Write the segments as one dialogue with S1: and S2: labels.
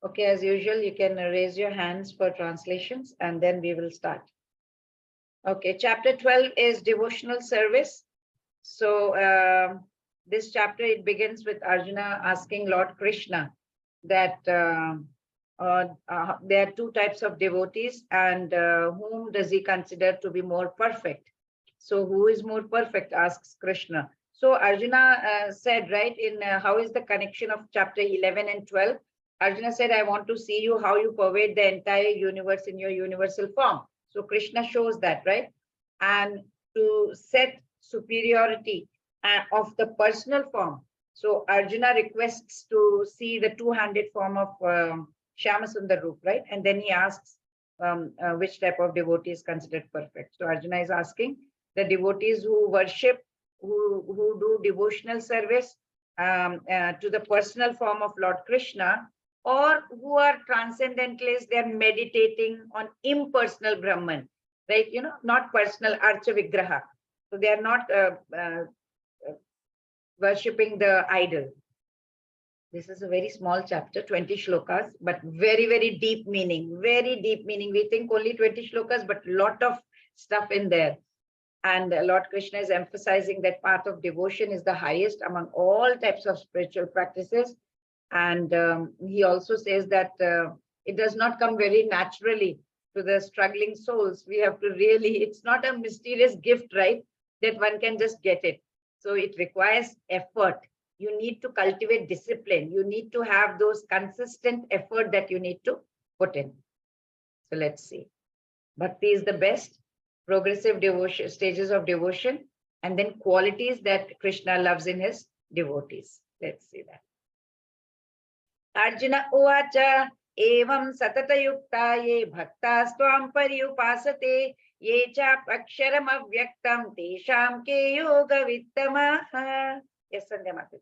S1: Okay, as usual, you can raise your hands for translations and then we will start. Okay, chapter 12 is devotional service. So this chapter, it begins with Arjuna asking Lord Krishna that there are two types of devotees and whom does he consider to be more perfect? So who is more perfect, asks Krishna. So Arjuna said, right, in how is the connection of chapter 11 and 12? Arjuna said, I want to see you how you pervade the entire universe in your universal form. So Krishna shows that, right? And to set superiority of the personal form. So Arjuna requests to see the two-handed form of Shyamasundar Roop, right? And then he asks which type of devotee is considered perfect. So Arjuna is asking the devotees who worship, who do devotional service to the personal form of Lord Krishna, or who are transcendentalists, they are meditating on impersonal Brahman, right? You know, not personal Archa Vigraha. So they are not worshipping the idol. This is a very small chapter, 20 shlokas, but very, very deep meaning, very deep meaning. We think only 20 shlokas, but lot of stuff in there. And Lord Krishna is emphasizing that path of devotion is the highest among all types of spiritual practices. And he also says that it does not come very naturally to the struggling souls. We have to really, it's not a mysterious gift, right? That one can just get it. So it requires effort. You need to cultivate discipline. You need to have those consistent effort that you need to put in. So let's see. Bhakti is the best, progressive devotion, stages of devotion, and then qualities that Krishna loves in his devotees. Let's see that. Arjuna uvacha evam satata yukta ye bhaktastvam paryupasate ye cha aksharam avyaktam tesham ke yoga vittamaha. Yes, Sandhya Mataji.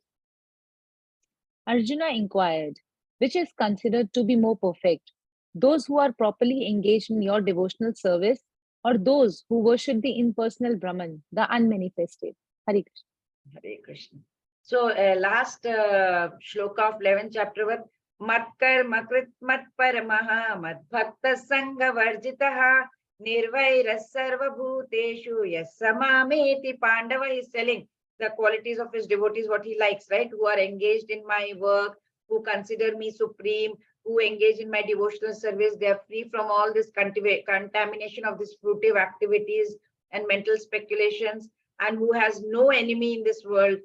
S2: Arjuna inquired, which is considered to be more perfect, those who are properly engaged in your devotional service, or those who worship the impersonal Brahman, the unmanifested? Hare Krishna.
S1: Hare Krishna. So last shloka of 11th chapter was Matkarma krit matparamaha madbhakta sangha varjitaha nirvaira sarva bhuteshu yasamameti Pandava is telling the qualities of his devotees, what he likes, right? Who are engaged in my work, who consider me supreme, who engage in my devotional service. They are free from all this contamination of these fruitive activities and mental speculations, and who has no enemy in this world.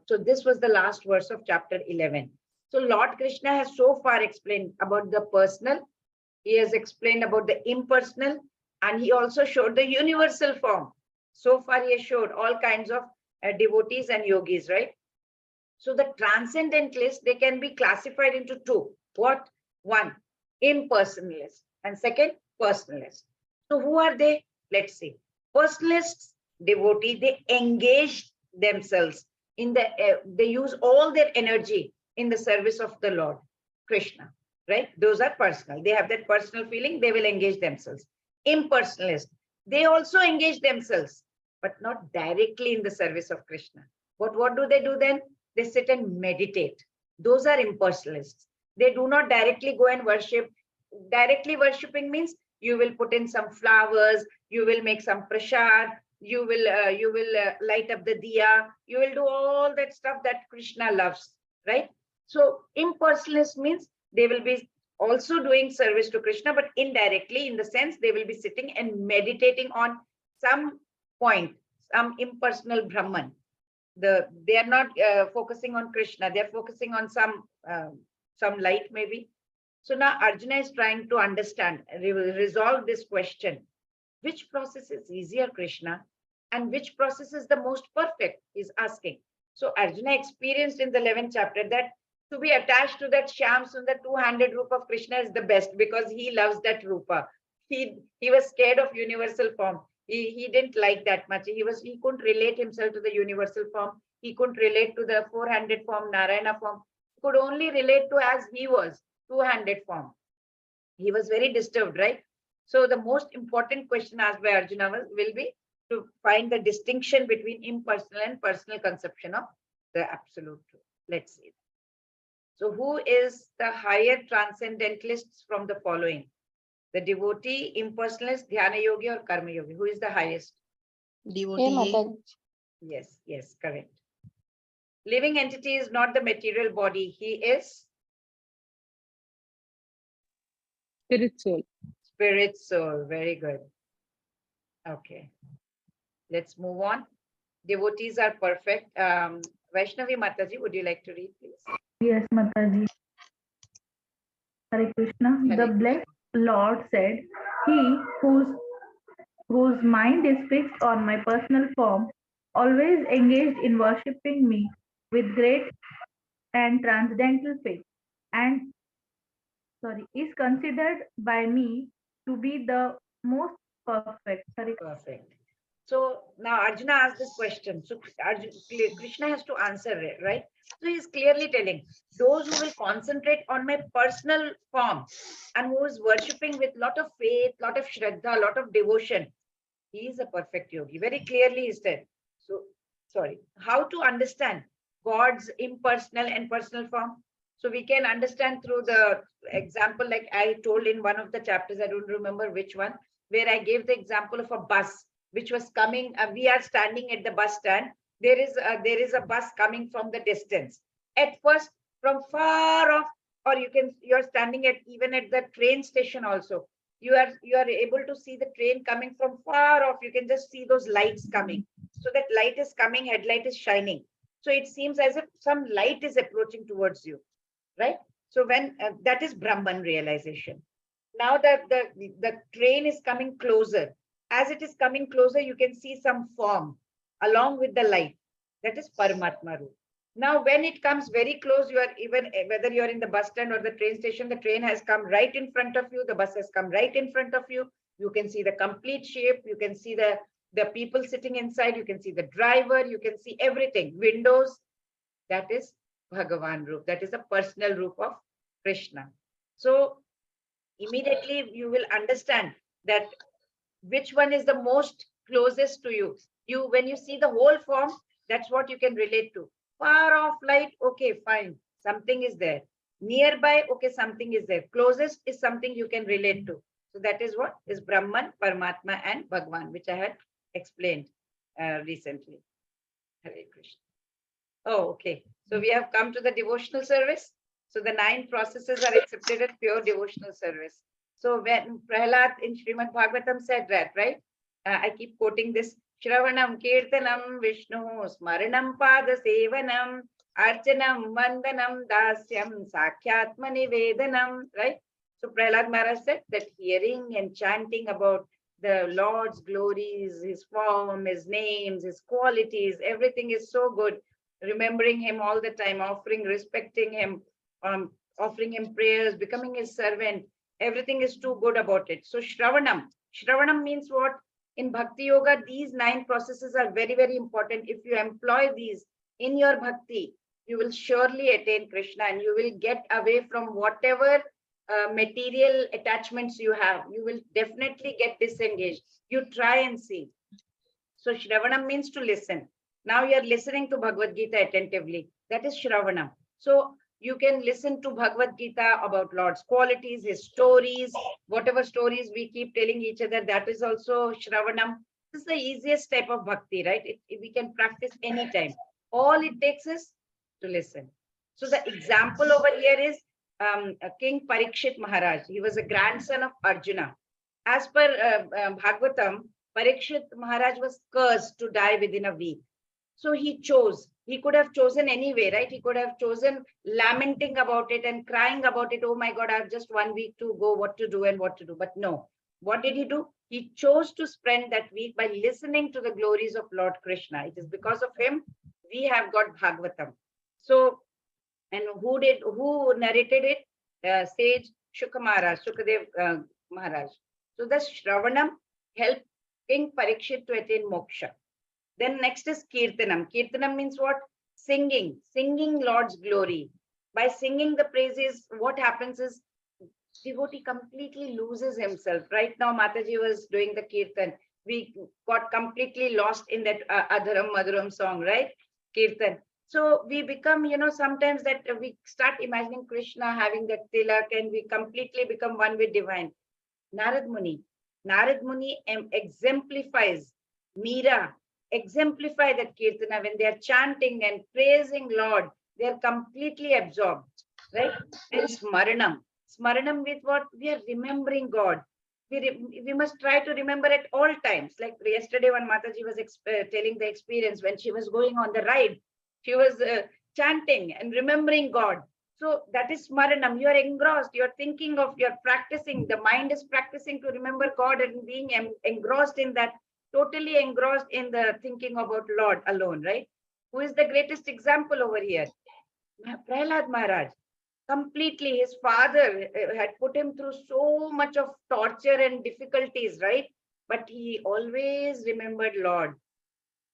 S1: So this was the last verse of chapter 11. So Lord Krishna has so far explained about the personal. He has explained about the impersonal, and he also showed the universal form. So far he has showed all kinds of devotees and yogis, right? So the transcendentalists, they can be classified into two. What? One, impersonalist, and second, personalist. So who are they? Let's see. Personalists, devotee, they engage themselves in the, they use all their energy in the service of the Lord Krishna, right? Those are personal. They have that personal feeling, they will engage themselves. Impersonalist, they also engage themselves, but not directly in the service of Krishna. But what do they do then? They sit and meditate. Those are impersonalists. They do not directly go and worship. Directly worshipping means you will put in some flowers, you will make some prasad, you will light up the diya, you will do all that stuff that Krishna loves, right? So impersonalist means they will be also doing service to Krishna, but indirectly, in the sense they will be sitting and meditating on some point, some impersonal Brahman. They are not focusing on Krishna, they are focusing on some light maybe. So now Arjuna is trying to understand, resolve this question. Which process is easier, Krishna? And which process is the most perfect? He's asking. So Arjuna experienced in the 11th chapter that to be attached to that Shyam Sundar two-handed Rupa of Krishna is the best because he loves that Rupa. He was scared of universal form. He didn't like that much. He couldn't relate himself to the universal form. He couldn't relate to the four-handed form, Narayana form. He could only relate to as he was, two-handed form. He was very disturbed, right? So the most important question asked by Arjuna will be to find the distinction between impersonal and personal conception of the absolute truth. Let's see. So who is the higher transcendentalists from the following? The devotee, impersonalist, dhyana yogi, or karma yogi? Who is the highest?
S3: Devotee.
S1: Yes, yes, correct. Living entity is not the material body. He is
S2: Spirit soul.
S1: spirit soul. Very good. Okay. Let's move on. Devotees are perfect. Vaishnavi Mataji, would you like to read, please?
S4: Yes, Mataji. Hare Krishna.
S1: Hare
S4: The
S1: Krishna.
S4: blessed Lord said, He whose mind is fixed on my personal form, always engaged in worshipping me with great and transcendental faith, and is considered by me to be the most perfect. Hare
S1: Perfect. So now Arjuna asked this question. So Krishna has to answer it, right? So he's clearly telling those who will concentrate on my personal form and who is worshipping with lot of faith, lot of shraddha, lot of devotion, he is a perfect yogi. Very clearly he said. So, sorry, how to understand God's impersonal and personal form? So we can understand through the example, like I told in one of the chapters, I don't remember which one, where I gave the example of a bus which was coming. We are standing at the bus stand. There is a bus coming from the distance. At first, from far off, or you're standing at even at the train station also. You are able to see the train coming from far off. You can just see those lights coming. So that light is coming, headlight is shining. So it seems as if some light is approaching towards you, right? So when that is Brahman realization. Now that the train is coming closer, as it is coming closer, you can see some form along with the light. That is Paramatma Roop. Now, when it comes very close, you are even whether you are in the bus stand or the train station, the train has come right in front of you, the bus has come right in front of you. You can see the complete shape, you can see the people sitting inside, you can see the driver, you can see everything, windows. That is Bhagavan Roop. That is the personal Roop of Krishna. So immediately you will understand that which one is the most closest to you. When you see the whole form, that's what you can relate to. Far off light, okay, fine, something is there. Nearby, okay, something is there. Closest is something you can relate to. So that is what is Brahman, Paramatma, and Bhagwan, which I had explained recently. Hare Krishna. Oh, okay. So we have come to the devotional service. So the 9 processes are accepted at pure devotional service. So when Prahlad in Srimad Bhagavatam said that, right? I keep quoting this. Shravanam Kirtanam Vishnu Smaranam Pada Sevanam Archanam Vandanam Dasyam Sakhyatma Nivedanam, right? So Prahlad Maharaj said that hearing and chanting about the Lord's glories, his form, his names, his qualities, everything is so good. Remembering him all the time, respecting him, offering him prayers, becoming his servant. Everything is too good about it. So Shravanam. Shravanam means what? In Bhakti Yoga, these 9 processes are very, very important. If you employ these in your Bhakti, you will surely attain Krishna and you will get away from whatever material attachments you have. You will definitely get disengaged. You try and see. So Shravanam means to listen. Now you are listening to Bhagavad Gita attentively. That is Shravanam. So you can listen to Bhagavad Gita about Lord's qualities, his stories, whatever stories we keep telling each other, that is also Shravanam. This is the easiest type of bhakti, right? We can practice anytime. All it takes is to listen. So the example over here is King Parikshit Maharaj. He was a grandson of Arjuna. As per Bhagavatam, Parikshit Maharaj was cursed to die within a week. So he chose. He could have chosen anyway, right? He could have chosen lamenting about it and crying about it. Oh my God, I have just 1 week to go, what to do and what to do. But no, what did he do? He chose to spend that week by listening to the glories of Lord Krishna. It is because of him we have got Bhagavatam. So, and who narrated it? Sage Shukha Maharaj, Shukadev Maharaj. So the Shravanam helped King Parikshit to attain moksha. Then next is Kirtanam. Kirtanam means what? Singing Lord's glory. By singing the praises, what happens is devotee completely loses himself. Right now, Mataji was doing the Kirtan. We got completely lost in that Adharam Madhuram song, right? Kirtan. So we become, sometimes that we start imagining Krishna having that tilak and we completely become one with divine. Narad Muni. Narad Muni exemplifies, Meera exemplify that Kirtana when they are chanting and praising Lord, they are completely absorbed, right? Then Smaranam. Smaranam with what? We are remembering God. We must try to remember at all times. Like yesterday when Mataji was telling the experience when she was going on the ride, she was chanting and remembering God. So that is smaranam. You are engrossed. You are thinking of, you are practicing. The mind is practicing to remember God and being engrossed in that, totally engrossed in the thinking about Lord alone, right? Who is the greatest example over here? Prahlad Maharaj. Completely, his father had put him through so much of torture and difficulties, right? But he always remembered Lord.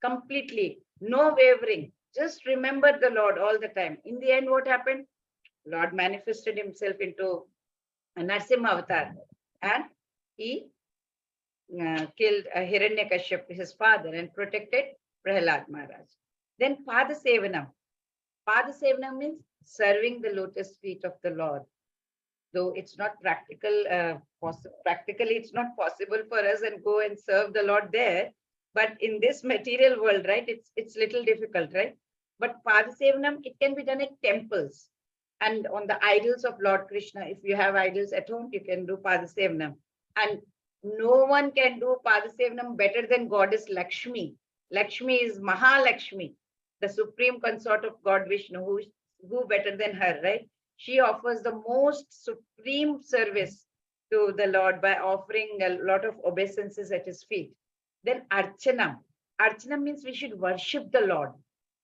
S1: Completely. No wavering. Just remembered the Lord all the time. In the end, what happened? Lord manifested himself into a Narsimha avatar and he killed Hiranyakashipu, his father, and protected Prahlad Maharaj. Then Pada Sevanam. Pada Sevanam means serving the lotus feet of the Lord. Though it's not practical, practically it's not possible for us and go and serve the Lord there. But in this material world, right, it's little difficult, right? But Pada Sevanam, it can be done at temples and on the idols of Lord Krishna. If you have idols at home, you can do Pada Sevanam. And no one can do Pada Sevanam better than Goddess Lakshmi. Lakshmi is Mahalakshmi, the supreme consort of God Vishnu. Who better than her, right? She offers the most supreme service to the Lord by offering a lot of obeisances at his feet. Then Archana. Archana means we should worship the Lord.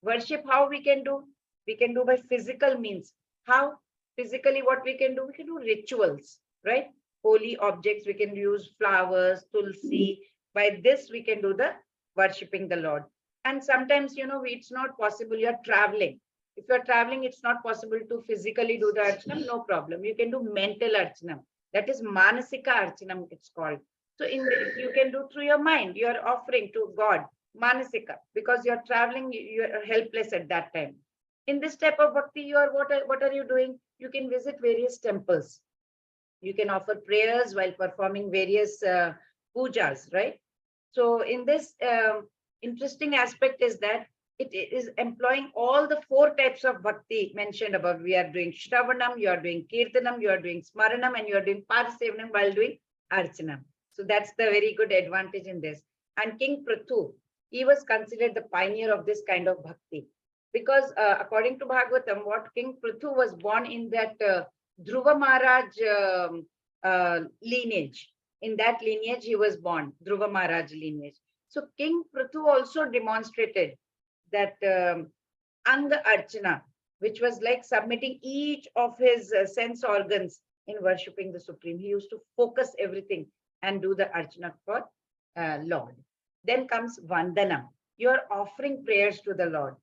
S1: Worship, how we can do? We can do by physical means. How? Physically, what we can do? We can do rituals, right? Holy objects, we can use flowers, tulsi. By this, we can do the worshipping the Lord. And sometimes, it's not possible. You're traveling. If you're traveling, it's not possible to physically do the archanam, no problem. You can do mental archanam. That is manasika archanam, it's called. So you can do through your mind. You are offering to God, manasika, because you're traveling, you are helpless at that time. In this type of bhakti, you are what are you doing? You can visit various temples. You can offer prayers while performing various pujas, right? So in this interesting aspect is that it is employing all the 4 types of bhakti mentioned above. We are doing Shravanam, you are doing Kirtanam, you are doing Smaranam, and you are doing Padasevanam while doing Archanam. So that's the very good advantage in this. And King Prithu, he was considered the pioneer of this kind of bhakti. Because according to Bhagavatam, what King Prithu was born in that Dhruva Maharaj lineage. In that lineage, he was born, Dhruva Maharaj lineage. So King Prithu also demonstrated that Anga Archana, which was like submitting each of his sense organs in worshipping the Supreme. He used to focus everything and do the Archana for Lord. Then comes Vandanam. You are offering prayers to the Lord.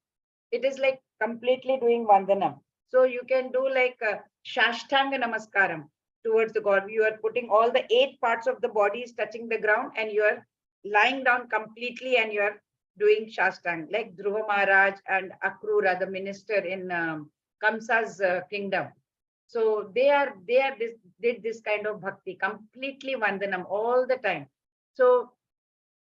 S1: It is like completely doing Vandanam. So you can do like Shashtanga Namaskaram towards the God. You are putting all the 8 parts of the body is touching the ground and you are lying down completely and you are doing Shastang, like Dhruva Maharaj and Akrura, the minister in Kamsa's kingdom. So they did this kind of bhakti, completely Vandanam all the time. So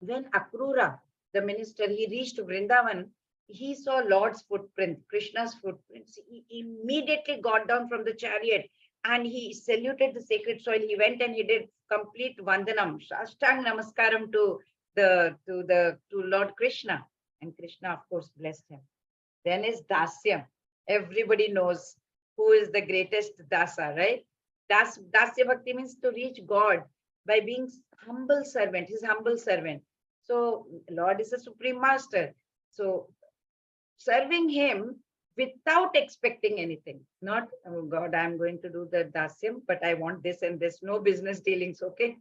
S1: when Akrura, the minister, he reached Vrindavan, he saw Lord's footprint, Krishna's footprints. He immediately got down from the chariot and he saluted the sacred soil. He went and he did complete Vandanam, Shashtang Namaskaram to Lord Krishna, and Krishna of course blessed him. Then is Dasyam. Everybody knows who is the greatest Dasa, right? Dasya Bhakti means to reach God by being humble servant, his humble servant. So Lord is a supreme master. So serving him without expecting anything. Not, oh God, I'm going to do the Dasyam, but I want this and this. No business dealings, okay?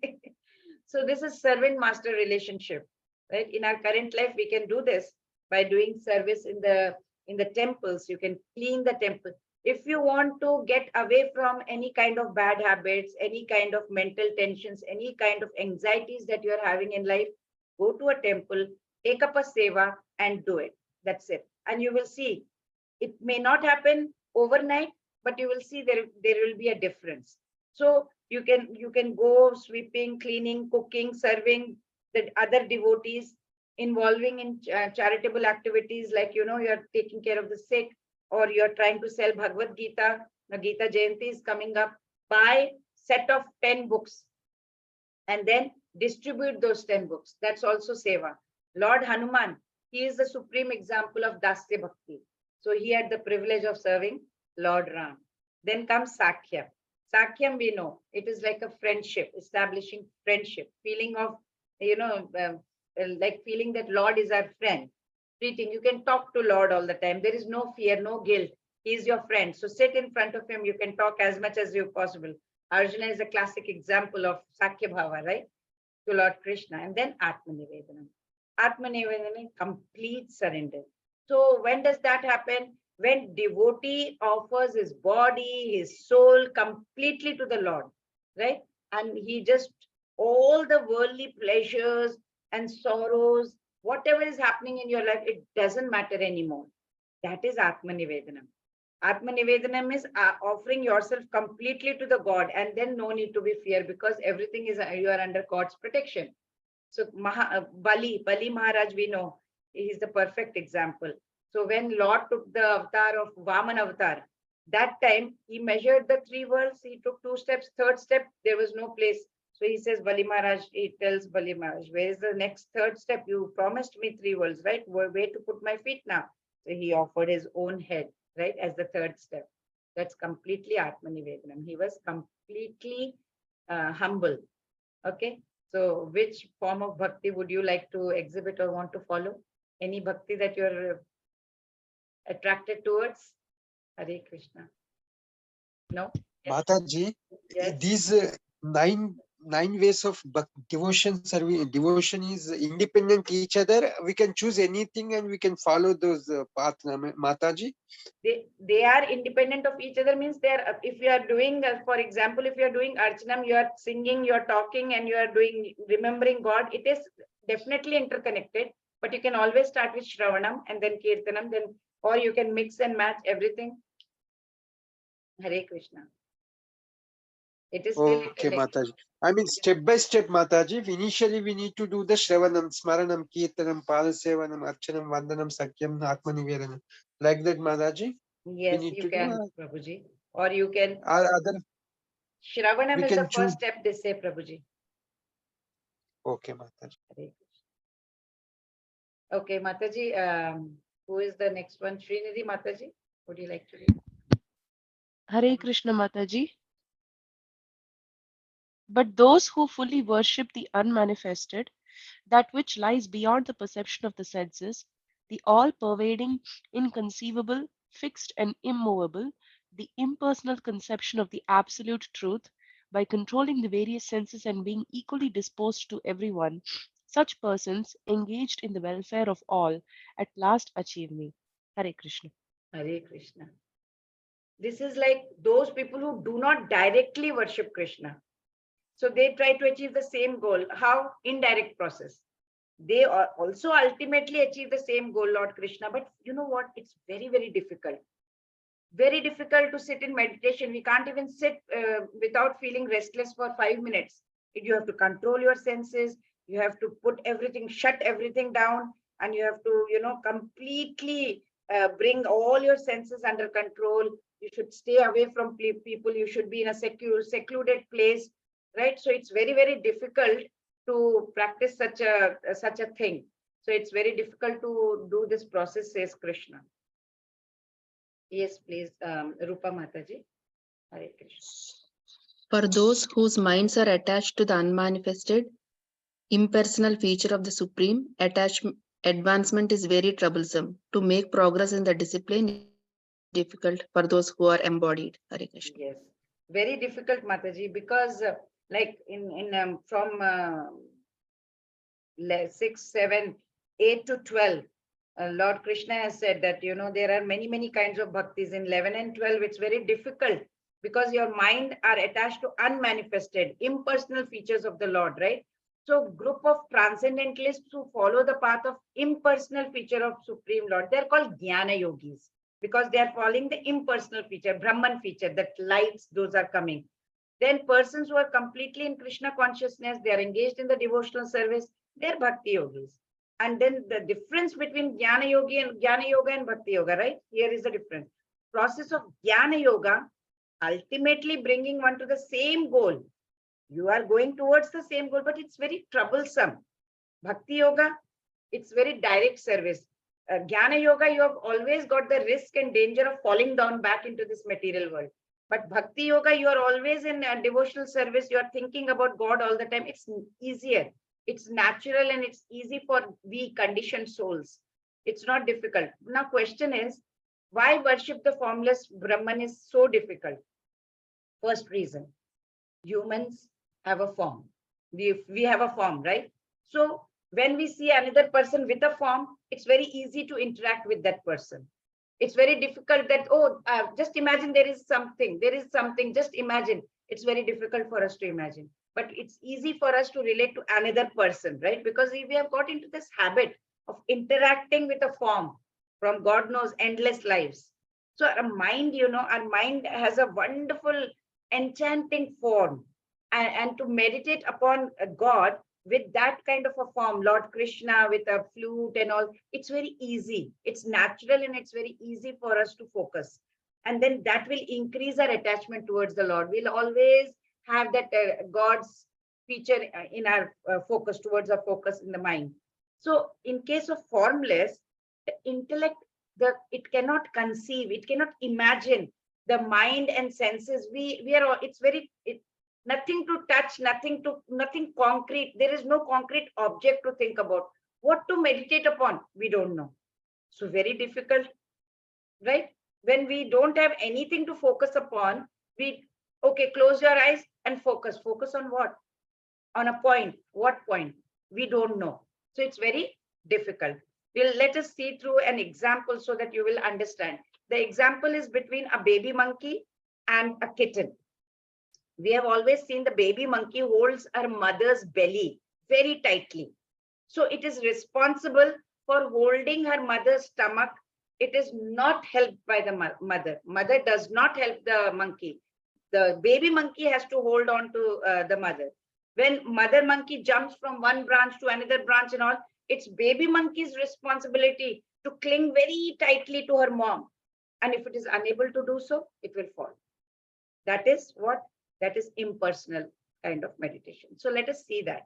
S1: So this is servant master relationship, right? In our current life, we can do this by doing service in the temples. You can clean the temple. If you want to get away from any kind of bad habits, any kind of mental tensions, any kind of anxieties that you are having in life, go to a temple, take up a seva and do it. That's it. And you will see It may not happen overnight, but you will see there will be a difference. So you can go sweeping, cleaning, cooking, serving the other devotees, involving in charitable activities, like you're taking care of the sick, or you're trying to sell Bhagavad Gita. The Gita Jayanti is coming up. Buy set of 10 books and then distribute those 10 books. That's also seva. Lord Hanuman, he is the supreme example of Dasya Bhakti. So he had the privilege of serving Lord Ram. Then comes Sakya. Sakyam, we know, it is like a friendship, establishing friendship, feeling of, like feeling that Lord is our friend. Treating, you can talk to Lord all the time. There is no fear, no guilt. He is your friend. So sit in front of him. You can talk as much as you possible. Arjuna is a classic example of Sakya Bhava, right? To Lord Krishna. And then Atmanivedanam. Atmanivedanam, complete surrender. So when does that happen? When devotee offers his body, his soul completely to the Lord, right? And he just, all the worldly pleasures and sorrows, whatever is happening in your life, it doesn't matter anymore. That is Atmanivedanam. Atmanivedanam is offering yourself completely to the God, and then no need to be fear, because everything is, you are under God's protection. So Bali Maharaj, we know, he is the perfect example. So when Lord took the avatar of Vaman avatar, that time he measured the 3 worlds, he took 2 steps, 3rd step, there was no place. So he says, Bali Maharaj, he tells Bali Maharaj, where is the next 3rd step? You promised me 3 worlds, right? Where to put my feet now? So he offered his own head, right, as the 3rd step. That's completely Atmanivedanam. He was completely humble. Okay. So which form of bhakti would you like to exhibit or want to follow? Any bhakti that you're attracted towards? Hare Krishna. No? Yes.
S5: Mataji,
S1: Yes.
S5: these nine ways of devotion service, devotion is independent each other. We can choose anything and we can follow those paths, Mataji.
S1: They are independent of each other, means they are, if you are doing, for example, if you are doing Archanam, you are singing, you are talking, and you are doing, remembering God, it is definitely interconnected, but you can always start with Shravanam and then Kirtanam, then, or you can mix and match everything. Hare Krishna. It is still
S5: Okay, Mataji. I mean, step by step, Mataji. Initially, we need to do the Shravanam, Smaranam, Kirtanam, Padasevanam, Archanam, Vandanam, Sakyam, Atmanivedanam. Like that, Mataji?
S1: Yes, you can, Prabhuji. Or you can,
S5: other,
S1: Shravanam
S5: we
S1: is the
S5: can
S1: first
S5: choose.
S1: step, they say, Prabhuji.
S5: Okay, Mataji.
S1: Hare Krishna. Okay, Mataji, who is the next one? Srinidhi Mataji, would you like to read?
S3: Hare Krishna Mataji. But those who fully worship the unmanifested, that which lies beyond the perception of the senses, the all-pervading, inconceivable, fixed and immovable, the impersonal conception of the absolute truth, by controlling the various senses and being equally disposed to everyone, such persons, engaged in the welfare of all, at last achieve me. Hare Krishna.
S1: Hare Krishna. This is like those people who do not directly worship Krishna. So they try to achieve the same goal. How? Indirect process. They also ultimately achieve the same goal, Lord Krishna. But you know what? It's very, very difficult. Very difficult to sit in meditation. We can't even sit without feeling restless for 5 minutes. You have to control your senses. You have to put everything, shut everything down. And you have to, completely bring all your senses under control. You should stay away from people. You should be in a secluded place, right? So it's very, very difficult to practice such a thing. So it's very difficult to do this process, says Krishna. Yes, please, Rupa Mataji. Hare Krishna.
S3: For those whose minds are attached to the unmanifested, impersonal feature of the Supreme, advancement is very troublesome. To make progress in the discipline is difficult for those who are embodied. Hare Krishna.
S1: Yes, very difficult, Mataji, because like from 6, 7, 8 to 12, Lord Krishna has said that, there are many, many kinds of bhaktis. In 11 and 12, it's very difficult because your mind are attached to unmanifested, impersonal features of the Lord, right? So group of transcendentalists who follow the path of impersonal feature of Supreme Lord, they're called Jnana Yogis. because they are following the impersonal feature, Brahman feature, that lights, those are coming. Then persons who are completely in Krishna consciousness, they are engaged in the devotional service, they're bhakti yogis. And then the difference between Jnana Yoga and Bhakti Yoga, right? Here is the difference. Process of Jnana Yoga, ultimately bringing one to the same goal. You are going towards the same goal, but it's very troublesome. Bhakti Yoga, it's very direct service. Jnana Yoga, you have always got the risk and danger of falling down back into this material world. But Bhakti Yoga, you are always in devotional service. You are thinking about God all the time. It's easier. It's natural and it's easy for we conditioned souls. It's not difficult. Now, question is, why worship the formless Brahman is so difficult? First reason, humans have a form. We have a form, right? So when we see another person with a form, it's very easy to interact with that person. It's very difficult that, just imagine there is something, just imagine. It's very difficult for us to imagine. But it's easy for us to relate to another person, right? Because we have got into this habit of interacting with a form from God knows endless lives. So our mind, our mind has a wonderful enchanting form. And to meditate upon God with that kind of a form, Lord Krishna with a flute and all, it's very easy. It's natural and it's very easy for us to focus. And then that will increase our attachment towards the Lord. We'll always have that God's feature in our focus, towards our focus in the mind. So in case of formless, the intellect, it cannot conceive, it cannot imagine. The mind and senses, nothing to touch, nothing concrete. There is no concrete object to think about. What to meditate upon, we don't know. So very difficult, right? When we don't have anything to focus upon, close your eyes and focus. Focus on what? On a point. What point? We don't know. So it's very difficult. Let us see through an example so that you will understand. The example is between a baby monkey and a kitten. We have always seen the baby monkey holds her mother's belly very tightly. So it is responsible for holding her mother's stomach. It is not helped by the mother. Mother does not help the monkey. The baby monkey has to hold on to the mother. When mother monkey jumps from one branch to another branch and all, it's baby monkey's responsibility to cling very tightly to her mom. And if it is unable to do so, it will fall. That is what? That is impersonal kind of meditation. So let us see that.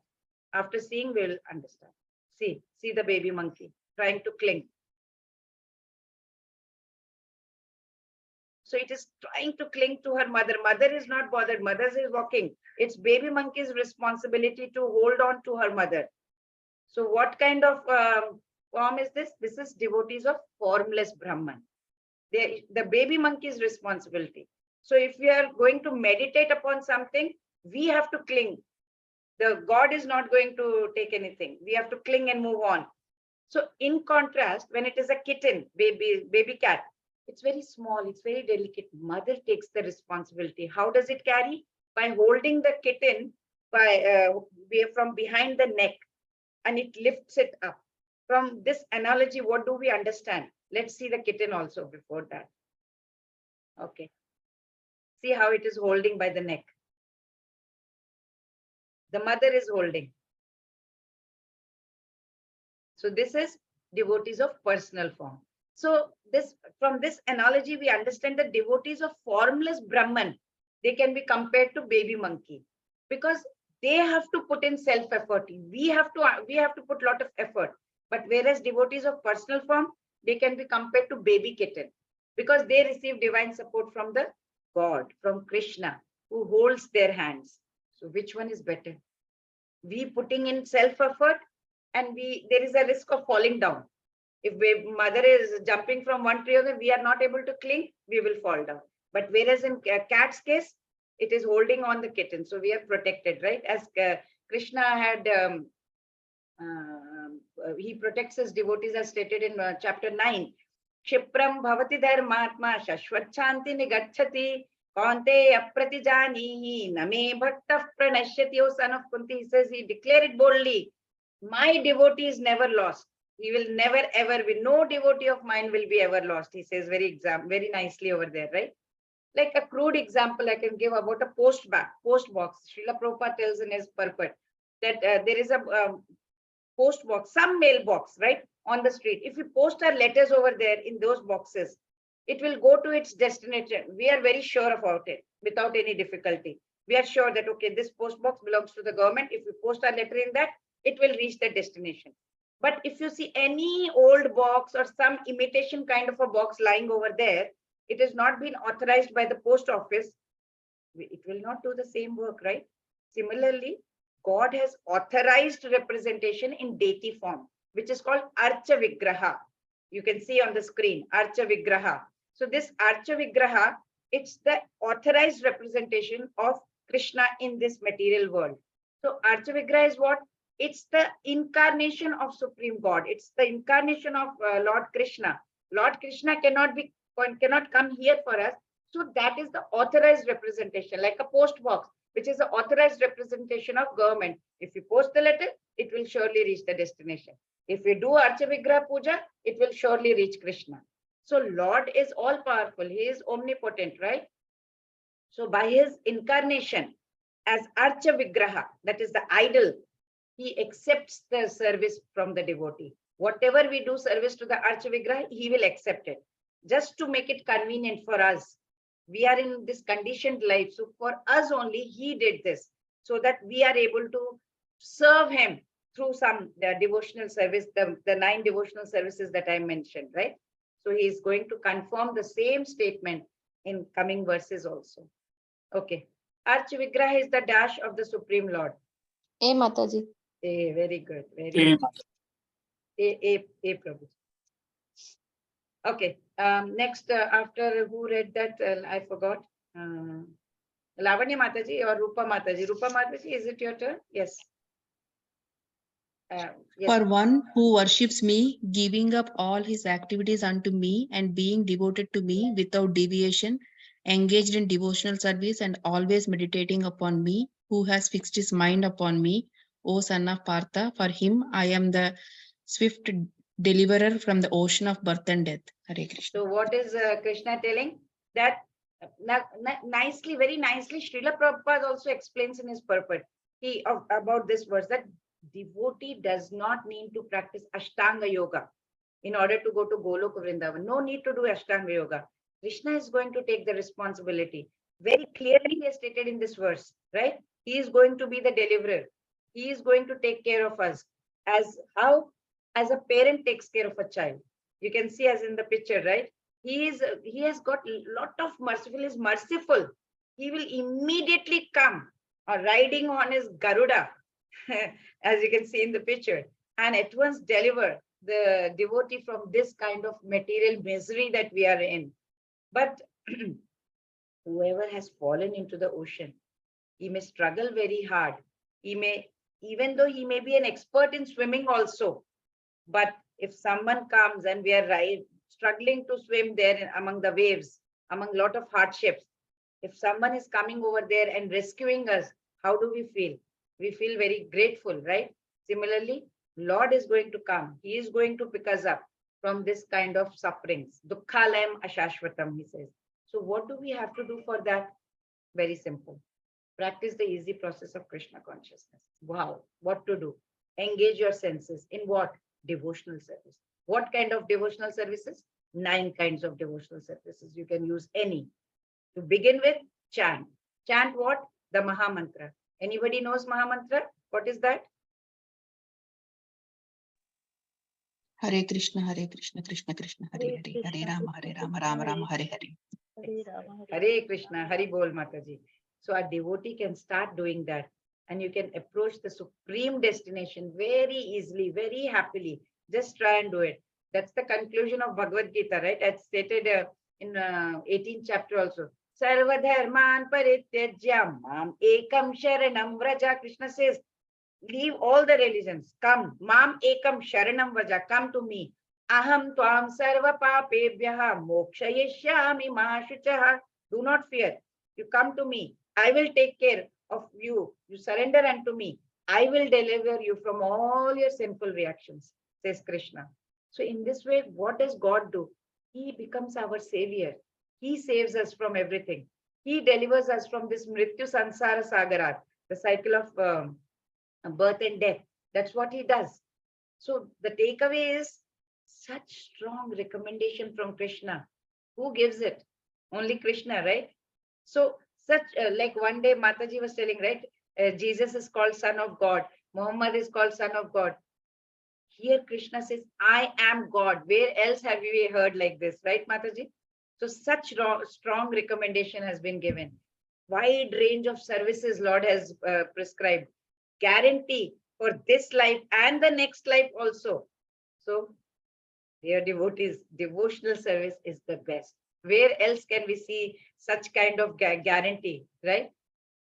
S1: After seeing, we will understand. See the baby monkey trying to cling. So it is trying to cling to her mother. Mother is not bothered. Mother is walking. It's baby monkey's responsibility to hold on to her mother. So what kind of form is this? This is devotees of formless Brahman. The baby monkey's responsibility. So if we are going to meditate upon something, we have to cling. The God is not going to take anything. We have to cling and move on. So in contrast, when it is a kitten, baby cat, it's very small, it's very delicate. Mother takes the responsibility. How does it carry? By holding the kitten from behind the neck, and it lifts it up. From this analogy, what do we understand? Let's see the kitten also before that. Okay. See how it is holding by the neck. The mother is holding. So this is devotees of personal form. So from this analogy, we understand that devotees of formless Brahman, they can be compared to baby monkey, because they have to put in self-effort. We have to put a lot of effort. But whereas devotees of personal form, they can be compared to baby kitten, because they receive divine support from the God, from Krishna, who holds their hands. So which one is better? We putting in self-effort, and there is a risk of falling down. If mother is jumping from one tree or other, we are not able to cling, we will fall down. But whereas in cat's case, it is holding on the kitten. So we are protected, right? As Krishna had, he protects his devotees as stated in chapter 9. Kshipram bhavati dharmatma shashvachanti nigachati kante apratijanihi name bhakta pranashyati. O son of Kunti, he says, he declared it boldly. My devotee is never lost. He will never ever be, no devotee of mine will be ever lost. He says very nicely over there, right? Like a crude example I can give about a post box. Srila Prabhupada tells in his purport that there is a post box, some mailbox, right, on the street. If we post our letters over there in those boxes, it will go to its destination. We are very sure about it without any difficulty. We are sure that, okay, this post box belongs to the government. If we post our letter in that, it will reach the destination. But if you see any old box or some imitation kind of a box lying over there, it has not been authorized by the post office, it will not do the same work, right? Similarly, God has authorized representation in deity form, which is called Archa Vigraha. You can see on the screen, Archa Vigraha. So this Archa Vigraha, it's the authorized representation of Krishna in this material world. So Archa Vigraha is what? It's the incarnation of Supreme God. It's the incarnation of Lord Krishna. Lord Krishna cannot come here for us. So that is the authorized representation, like a post box, which is the authorized representation of government. If you post the letter, it will surely reach the destination. If we do Archa Vigraha Puja, it will surely reach Krishna. So Lord is all powerful. He is omnipotent, right? So by his incarnation as Archa Vigraha, that is the idol, he accepts the service from the devotee. Whatever we do service to the Archa Vigraha, he will accept it. Just to make it convenient for us. We are in this conditioned life. So for us only, he did this so that we are able to serve him through some devotional service, the 9 devotional services that I mentioned, right? So he is going to confirm the same statement in coming verses also. Okay. Archa Vigraha is the dash of the Supreme Lord.
S6: A Mataji.
S1: Very good. Very good. Prabhu. Okay. Next, after who read that, I forgot. Lavanya Mataji or Rupa Mataji? Rupa Mataji, is it your turn? Yes. Yes.
S7: For one who worships me, giving up all his activities unto me and being devoted to me without deviation, engaged in devotional service and always meditating upon me, who has fixed his mind upon me, O son of Partha, for him I am the swift deliverer from the ocean of birth and death. Hare Krishna.
S1: So what is Krishna telling? That nicely, very nicely, Srila Prabhupada also explains in his purport about this verse that devotee does not need to practice Ashtanga Yoga in order to go to Goloka Vrindavan. No need to do Ashtanga Yoga. Krishna is going to take the responsibility. Very clearly he has stated in this verse, right? He is going to be the deliverer. He is going to take care of us. As a parent takes care of a child. You can see as in the picture, right? He has got a lot of merciful, he is merciful. He will immediately come riding on his Garuda, as you can see in the picture, and at once deliver the devotee from this kind of material misery that we are in. But whoever has fallen into the ocean, he may struggle very hard. He may, even though he may be an expert in swimming also, but if someone comes and we are struggling to swim there among the waves, among a lot of hardships, if someone is coming over there and rescuing us, how do we feel? We feel very grateful, right? Similarly, Lord is going to come. He is going to pick us up from this kind of sufferings. Dukkhalayam ashashvatam, he says. So what do we have to do for that? Very simple. Practice the easy process of Krishna consciousness. Wow, what to do? Engage your senses in what? Devotional service. What kind of devotional services? 9 kinds of devotional services. You can use any. To begin with, chant. Chant what? The Maha Mantra. Anybody knows Maha Mantra? What is that?
S7: Hare Krishna, Krishna Krishna, Hare Hare, Hare Rama, Rama Rama, Hare Hare.
S1: Hare Krishna, Hari Bol Mataji. So a devotee can start doing that, and you can approach the supreme destination very easily, very happily. Just try and do it. That's the conclusion of Bhagavad Gita, right? As stated in 18th chapter also. Sarva dharman parityajya mam ekam sharanam vraja. Krishna says, leave all the religions. Come, mam ekam sharanam vraja. Come to me. Aham tvam sarva papebhyaha mokshayishyami ma shuchaha. Do not fear. You come to me. I will take care of you. You surrender unto me. I will deliver you from all your sinful reactions. says Krishna. So in this way, what does God do? He becomes our savior. He saves us from everything. He delivers us from this Mrityu Sansara Sagarat, the cycle of birth and death. That's what he does. So the takeaway is such strong recommendation from Krishna. Who gives it? Only Krishna, right? So such like one day Mataji was telling, right? Jesus is called Son of God. Muhammad is called Son of God. Here Krishna says, I am God. Where else have we heard like this, right, Mataji? So such strong recommendation has been given. Wide range of services Lord has prescribed. Guarantee for this life and the next life also. So dear devotees, devotional service is the best. Where else can we see such kind of guarantee, right?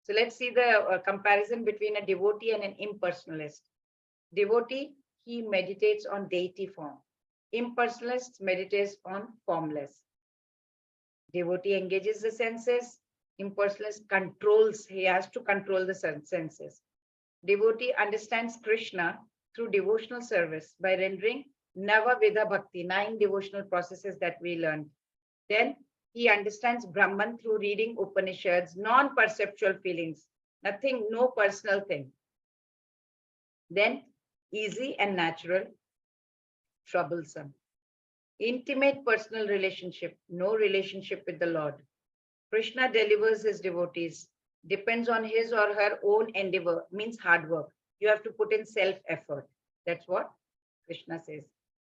S1: So let's see the comparison between a devotee and an impersonalist. Devotee, he meditates on deity form. Impersonalist meditates on formless. Devotee engages the senses. Impersonalist controls, he has to control the senses. Devotee understands Krishna through devotional service by rendering Navavidha Bhakti, 9 devotional processes that we learned. Then he understands Brahman through reading Upanishads, non-perceptual feelings, nothing, no personal thing. Then easy and natural, troublesome. Intimate personal relationship, no relationship with the Lord. Krishna delivers his devotees, depends on his or her own endeavor, means hard work. You have to put in self-effort. That's what Krishna says.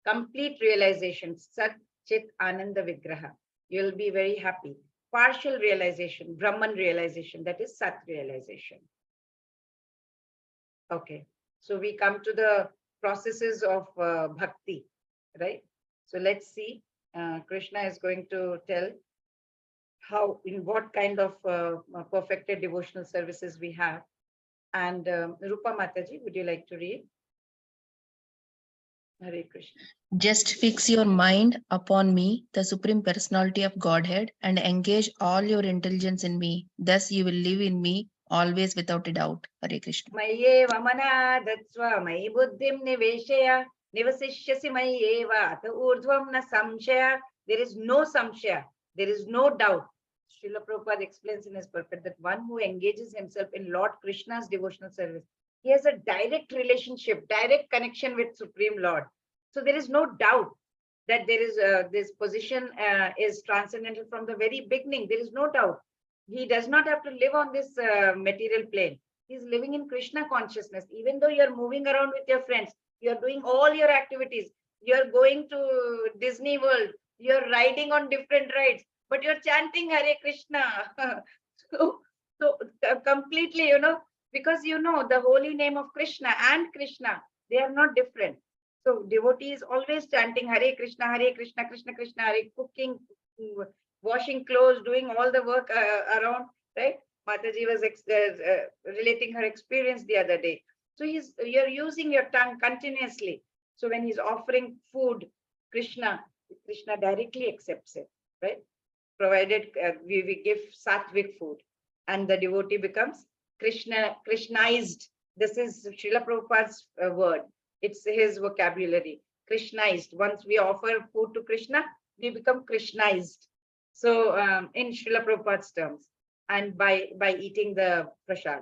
S1: Complete realization, Sat Chit Ananda Vigraha. You'll be very happy. Partial realization, Brahman realization, that is Sat realization. Okay, so we come to the processes of bhakti, right? So let's see. Krishna is going to tell how, in what kind of perfected devotional services we have. And Rupa Mataji, would you like to read? Hare Krishna.
S7: Just fix your mind upon me, the Supreme Personality of Godhead, and engage all your intelligence in me. Thus you will live in me always without a doubt. Hare Krishna.
S1: Maye vamana datsva mayi buddhim niveshaya nivasishyasi mayeva ata urdhvam na samshaya. There is no samshaya. There is no doubt. Srila Prabhupada explains in his purport that one who engages himself in Lord Krishna's devotional service, he has a direct relationship, direct connection with Supreme Lord. So there is no doubt that there is this position is transcendental from the very beginning. There is no doubt. He does not have to live on this material plane. He's living in Krishna consciousness. Even though you're moving around with your friends, you're doing all your activities, you're going to Disney World, you're riding on different rides, but you're chanting Hare Krishna. so completely, because the holy name of Krishna and Krishna, they are not different. So devotee is always chanting Hare Krishna, Krishna Krishna, Hare, cooking, washing clothes, doing all the work around, right? Mataji was relating her experience the other day. So you're using your tongue continuously. So when he's offering food, Krishna directly accepts it, right? Provided we give sattvic food, and the devotee becomes Krishnized. This is Srila Prabhupada's word. It's his vocabulary. Krishnized. Once we offer food to Krishna, we become Krishnized. So in Srila Prabhupada's terms, and by eating the prasad,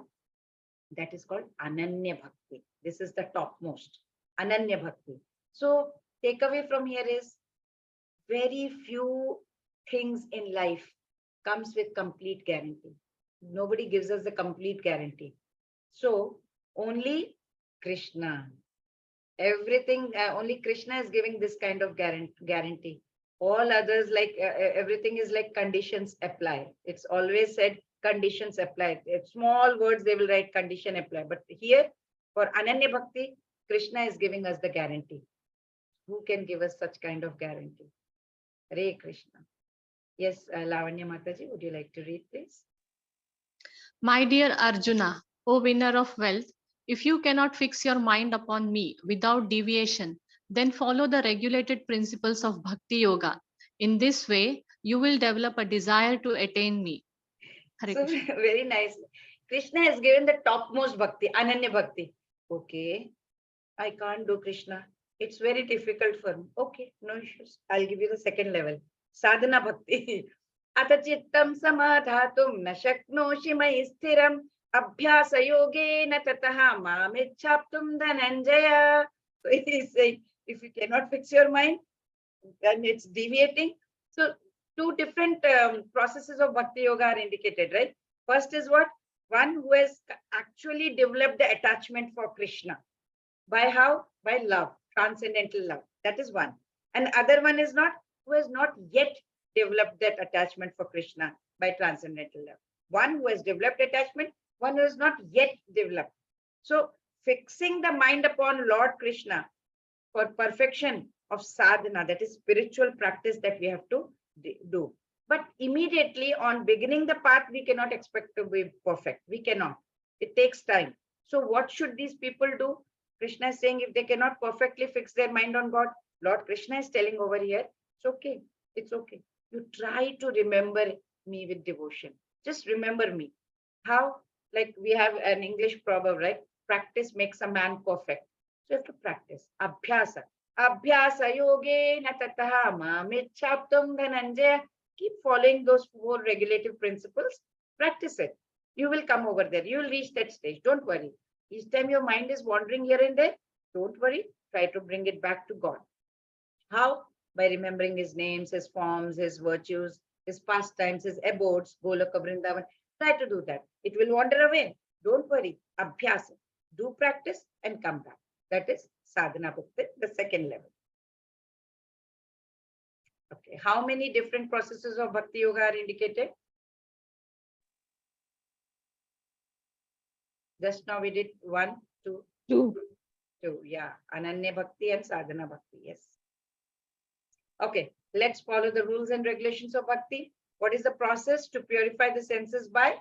S1: that is called Ananya Bhakti. This is the topmost, Ananya Bhakti. So takeaway from here is very few things in life comes with complete guarantee. Nobody gives us the complete guarantee. So only Krishna. Everything, only Krishna is giving this kind of guarantee. All others, like everything is like conditions apply. It's always said conditions apply. Small words, they will write condition apply. But here, for Ananya Bhakti, Krishna is giving us the guarantee. Who can give us such kind of guarantee? Hare Krishna. Yes, Lavanya Mataji, would you like to read, please?
S6: My dear Arjuna, O winner of wealth, if you cannot fix your mind upon me without deviation, then follow the regulated principles of Bhakti Yoga. In this way, you will develop a desire to attain me. Hare
S1: So
S6: Krishna.
S1: very nice. Krishna has given the topmost bhakti, Ananya Bhakti. Okay, I can't do Krishna. It's very difficult for me. Okay, no issues. I'll give you the second level. Sadhana bhakti. Ata chittam samadhatum na shaknoshi mai sthiram abhyasa yogena tataha mamichhaptum dhananjaya. So it is saying, if you cannot fix your mind, then it's deviating. So two different processes of bhakti yoga are indicated, right? First is what? One who has actually developed the attachment for Krishna. By how? By love, transcendental love. That is one. And other one is not, who has not yet developed that attachment for Krishna by transcendental love. One who has developed attachment, one who has not yet developed. So fixing the mind upon Lord Krishna for perfection of sadhana, that is spiritual practice that we have to do. But immediately on beginning the path, we cannot expect to be perfect. We cannot. It takes time. So what should these people do? Krishna is saying if they cannot perfectly fix their mind on God, Lord Krishna is telling over here, it's okay. It's okay. You try to remember me with devotion. Just remember me. How? Like we have an English proverb, right? Practice makes a man perfect. So you have to practice. Abhyasa. Abhyasa yogena tataha mamichhaptum dhananjaya. Keep following those 4 regulative principles. Practice it. You will come over there. You will reach that stage. Don't worry. Each time your mind is wandering here and there, don't worry. Try to bring it back to God. How? By remembering his names, his forms, his virtues, his pastimes, his abodes, Golaka Vrindavan. Try to do that. It will wander away. Don't worry. Abhyasa. Do practice and come back. That is sadhana bhakti, the second level. Okay. How many different processes of bhakti yoga are indicated? Just now we did 1, 2,
S2: 2.
S1: 2. Yeah. Ananya bhakti and sadhana bhakti. Yes. Okay. Let's follow the rules and regulations of bhakti. What is the process to purify the senses? By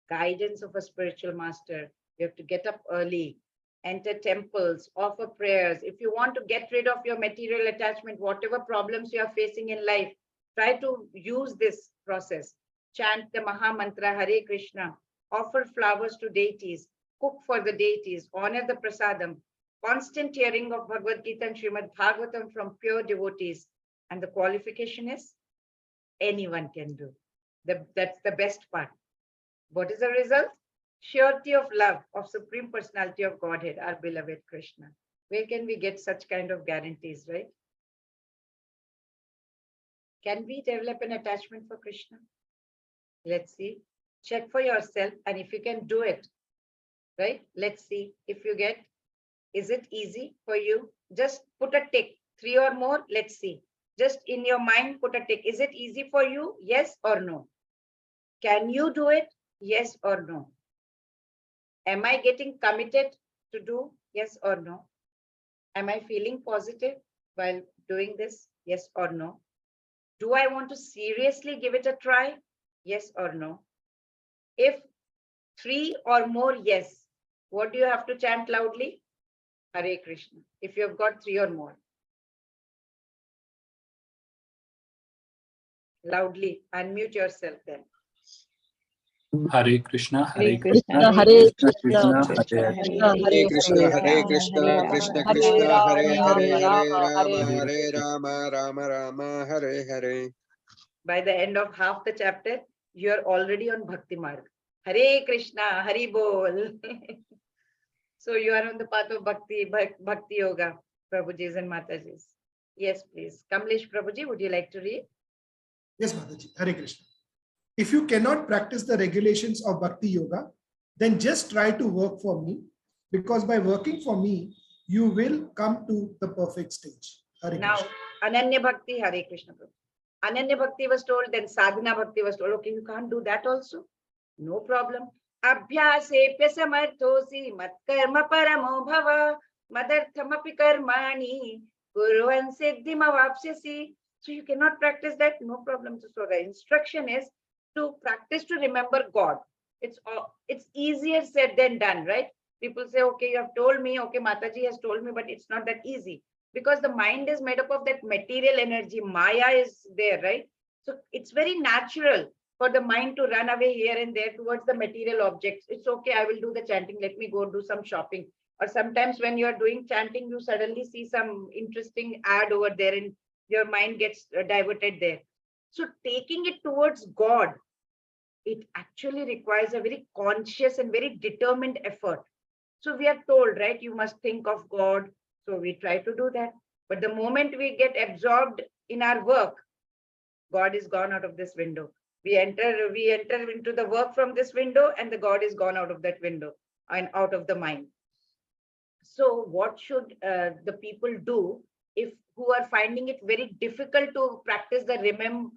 S1: guidance of a spiritual master. You have to get up early, enter temples, offer prayers. If you want to get rid of your material attachment, whatever problems you are facing in life, try to use this process. Chant the Maha Mantra Hare Krishna. Offer flowers to deities. Cook for the deities. Honor the prasadam. Constant hearing of Bhagavad Gita and Srimad Bhagavatam from pure devotees. And the qualification is anyone can do. That's the best part. What is the result? Surety of love of Supreme Personality of Godhead, our beloved Krishna. Where can we get such kind of guarantees, right? Can we develop an attachment for Krishna? Let's see. Check for yourself, and if you can do it, right? Let's see if you get, is it easy for you? Just put a tick, 3 or more, let's see. Just in your mind, put a tick. Is it easy for you? Yes or no? Can you do it? Yes or no? Am I getting committed to do? Yes or no? Am I feeling positive while doing this? Yes or no? Do I want to seriously give it a try? Yes or no? If 3 or more yes, what do you have to chant loudly? Hare Krishna. If you have got 3 or more. Loudly, unmute yourself then.
S8: Hare Krishna,
S2: Hare
S8: Hare
S2: Krishna,
S8: Krishna,
S2: Hare
S8: Krishna
S2: Krishna,
S8: Krishna,
S2: Krishna
S8: Hare
S2: Hare
S5: Krishna,
S2: Hare,
S5: Hare
S2: Rama
S5: Krishna,
S2: Hare
S5: Krishna
S2: Rama,
S5: Krishna,
S2: Hare
S5: Hare
S2: Rama,
S5: Hare, Hare
S2: Hare
S5: Rama,
S2: Hare.
S5: Hare Rama, Rama Rama, Hare Hare.
S1: By the end of half the chapter, you are already on Bhakti Marg. Hare Krishna, Hari Bol. So you are on the path of Bhakti Yoga, Prabhujis and Matajis. Yes, please. Kamlesh Prabhuji, would you like to read?
S9: Yes, Mataji. Hare Krishna. If you cannot practice the regulations of Bhakti Yoga, then just try to work for me, because by working for me, you will come to the perfect stage. Hare
S1: Now,
S9: Krishna.
S1: Ananya Bhakti, Hare Krishna Prabhu. Ananya Bhakti was told, then Sadhana Bhakti was told. Okay, you can't do that also. No problem. Abhyasepya samarthosi matkarma paramo bhava madarthamapi karmani kurvan siddhim avapsyasi. So you cannot practice that, no problem. So the instruction is to practice to remember God. It's easier said than done, right? People say, okay, you have told me, okay, Mataji has told me, but it's not that easy, because the mind is made up of that material energy. Maya is there, right? So it's very natural for the mind to run away here and there towards the material objects. It's okay, I will do the chanting. Let me go do some shopping. Or sometimes when you are doing chanting, you suddenly see some interesting ad over there and your mind gets diverted there. So taking it towards God, it actually requires a very conscious and very determined effort. So we are told, right, you must think of God. So we try to do that. But the moment we get absorbed in our work, God is gone out of this window. We enter into the work from this window, and the God is gone out of that window and out of the mind. So what should the people do if who are finding it very difficult to practice the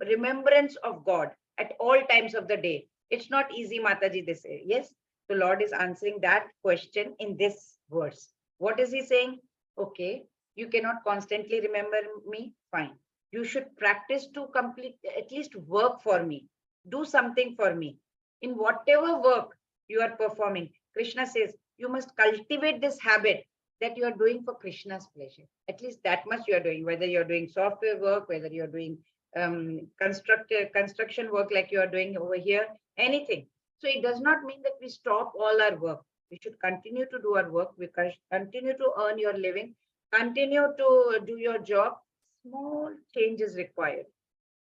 S1: remembrance of God at all times of the day? It's not easy, Mataji, they say. Yes, the Lord is answering that question in this verse. What is he saying? Okay, you cannot constantly remember me. Fine. You should practice to complete, at least work for me. Do something for me. In whatever work you are performing, Krishna says, you must cultivate this habit that you are doing for Krishna's pleasure. At least that much you are doing, whether you're doing software work, whether you're doing construction work like you are doing over here, anything. So it does not mean that we stop all our work. We should continue to do our work. We continue to earn your living, continue to do your job. Small changes required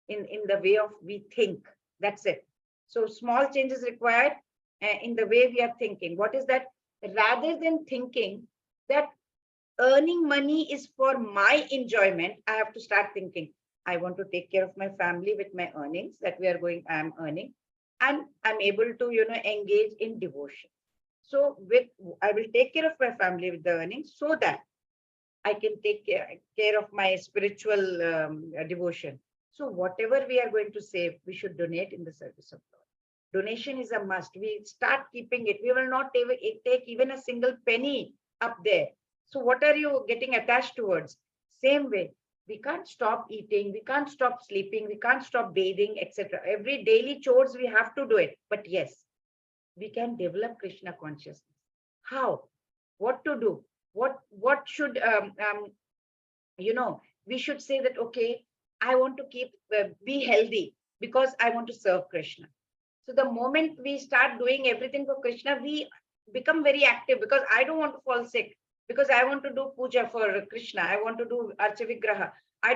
S1: in the way of we think. That's it. So small changes required in the way we are thinking. What is that? Rather than thinking that earning money is for my enjoyment, I have to start thinking, I want to take care of my family with my earnings that I am earning, and I'm able to, engage in devotion. So I will take care of my family with the earnings so that I can take care of my spiritual devotion. So whatever we are going to save, we should donate in the service of God. Donation is a must. We start keeping it. We will not take even a single penny up there. So what are you getting attached towards? Same way, we can't stop eating, we can't stop sleeping, we can't stop bathing, etc. Every daily chores we have to do it. But yes, we can develop Krishna consciousness. How? What to do? What should we should say that, okay, I want to be healthy because I want to serve Krishna. So the moment we start doing everything for Krishna, we become very active, because I don't want to fall sick, because I want to do puja for Krishna. I want to do Archa Vigraha. I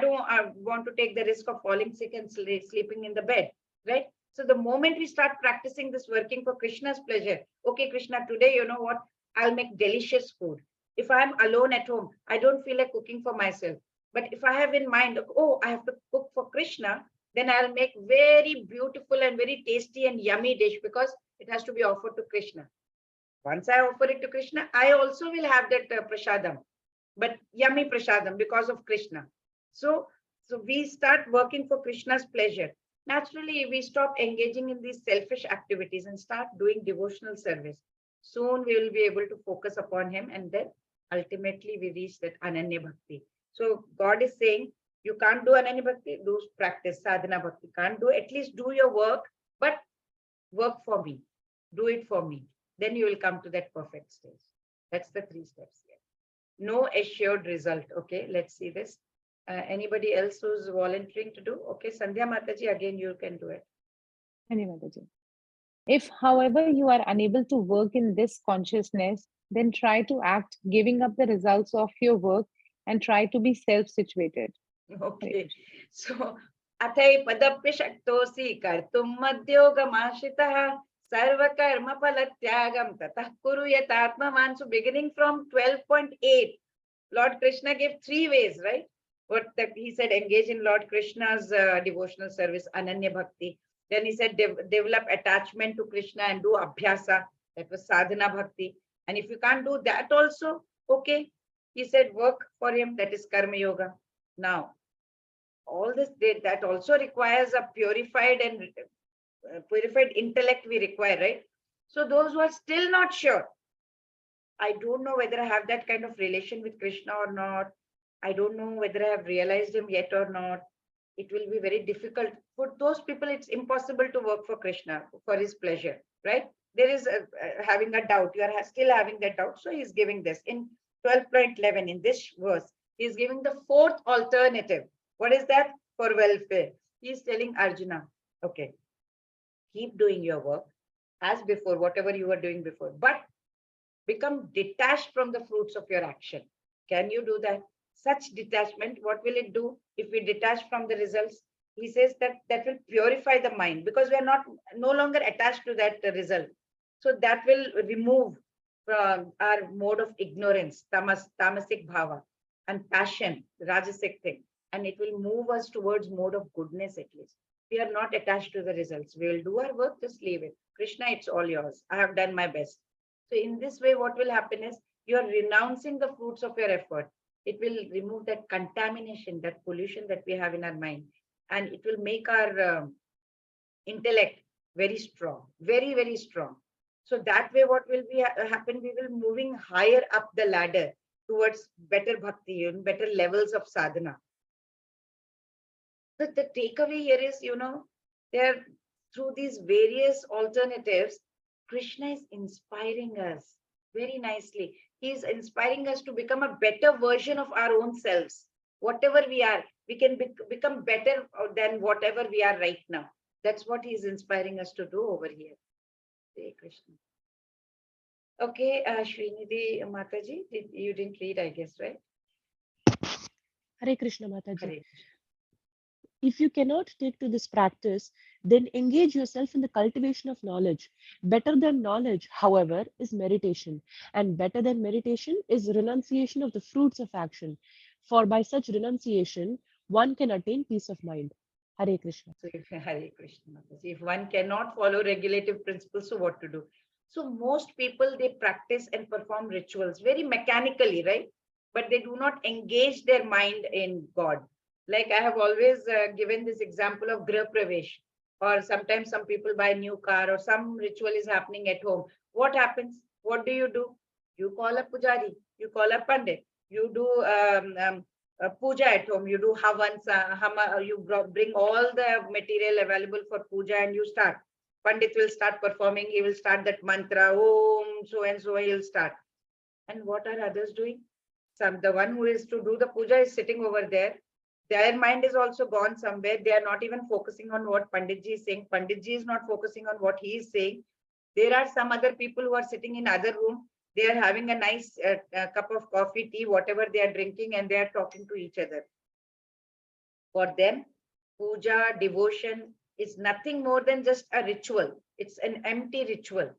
S1: want to take the risk of falling sick and sleeping in the bed, right? So the moment we start practicing this, working for Krishna's pleasure, okay, Krishna, today, you know what? I'll make delicious food. If I'm alone at home, I don't feel like cooking for myself. But if I have in mind, oh, I have to cook for Krishna, then I'll make very beautiful and very tasty and yummy dish, because it has to be offered to Krishna. Once I offer it to Krishna, I also will have that prasadam, but yummy prasadam because of Krishna. So we start working for Krishna's pleasure. Naturally, we stop engaging in these selfish activities and start doing devotional service. Soon we will be able to focus upon him, and then ultimately we reach that Ananya Bhakti. So God is saying, you can't do Ananya Bhakti, do practice Sadhana Bhakti. Can't do, at least do your work, but work for me. Do it for me. Then you will come to that perfect stage. That's the 3 steps here. No assured result. Okay, let's see this. Anybody else who's volunteering to do? Okay, Sandhya Mataji, again, you can do it.
S2: Mataji. If, however, you are unable to work in this consciousness, then try to act, giving up the results of your work, and try to be self-situated.
S1: Okay, so Athai Padapya Shaktosi Kartum Madhyogam Sarvakarma Palatyagam Tatah Kuru Yatatmavan. So beginning from 12.8, Lord Krishna gave 3 ways, right? What that he said, engage in Lord Krishna's devotional service, Ananya Bhakti. Then he said, develop attachment to Krishna and do Abhyasa. That was Sadhana Bhakti. And if you can't do that also, okay. He said, work for him, that is Karma Yoga. Now, all this, that also requires a purified intellect we require, right? So those who are still not sure, I don't know whether I have that kind of relation with Krishna or not. I don't know whether I have realized him yet or not. It will be very difficult. For those people, it's impossible to work for Krishna, for his pleasure, right? There is having a doubt. You are still having that doubt. So he's giving this. In 12.11, in this verse, he's giving the 4th alternative. What is that? For welfare. He's telling Arjuna, okay, keep doing your work as before, whatever you were doing before. But become detached from the fruits of your action. Can you do that? Such detachment, what will it do if we detach from the results? He says that that will purify the mind, because we are not no longer attached to that result. So that will remove from our mode of ignorance, tamasic bhava, and passion, rajasic thing, and it will move us towards mode of goodness at least. We are not attached to the results. We will do our work, just leave it. Krishna, it's all yours. I have done my best. So in this way, what will happen is you are renouncing the fruits of your effort. It will remove that contamination, that pollution that we have in our mind, and it will make our intellect very strong, very, very strong. So that way, what will be happen? We will moving higher up the ladder towards better bhakti and better levels of sadhana. But the takeaway here is, there through these various alternatives, Krishna is inspiring us very nicely. He is inspiring us to become a better version of our own selves. Whatever we are, we can become better than whatever we are right now. That's what he is inspiring us to do over here. Hare Krishna. Okay, Srinidhi Mataji, you didn't read, I guess, right?
S3: Hare Krishna, Mataji.
S1: Hare.
S3: If you cannot take to this practice, then engage yourself in the cultivation of knowledge. Better than knowledge, however, is meditation. And better than meditation is renunciation of the fruits of action. For by such renunciation, one can attain peace of mind. Hare Krishna.
S1: So if Hare Krishna, if one cannot follow regulative principles, so what to do? So most people, they practice and perform rituals very mechanically, right? But they do not engage their mind in God. Like I have always given this example of Grah Pravesh, or sometimes some people buy a new car, or some ritual is happening at home. What happens? What do? You call a pujari, you call a pandit, you do puja at home, you do havans, you bring all the material available for puja and you start. Pandit will start performing, he will start that mantra, Om, so and so he'll start. And what are others doing? The one who is to do the puja is sitting over there. Their mind is also gone somewhere. They are not even focusing on what Panditji is saying. Panditji is not focusing on what he is saying. There are some other people who are sitting in other room. They are having a nice cup of coffee, tea, whatever they are drinking, and they are talking to each other. For them, puja, devotion is nothing more than just a ritual. It's an empty ritual.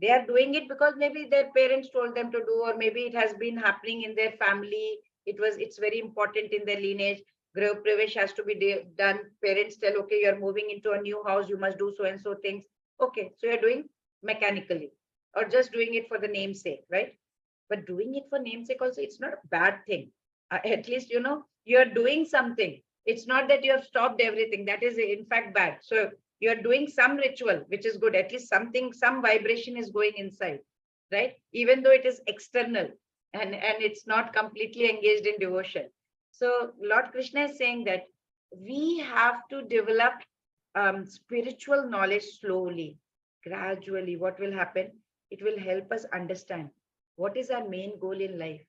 S1: They are doing it because maybe their parents told them to do, or maybe it has been happening in their family. It's very important in their lineage. Grah Pravesh has to be done. Parents tell, okay, you're moving into a new house, you must do so and so things. Okay, so you're doing mechanically, or just doing it for the namesake, right? But doing it for namesake also, it's not a bad thing. At least, you're doing something. It's not that you have stopped everything. That is in fact bad. So you're doing some ritual, which is good. At least something, some vibration is going inside, right? Even though it is external and it's not completely engaged in devotion. So Lord Krishna is saying that we have to develop spiritual knowledge slowly, gradually. What will happen? It will help us understand what is our main goal in life.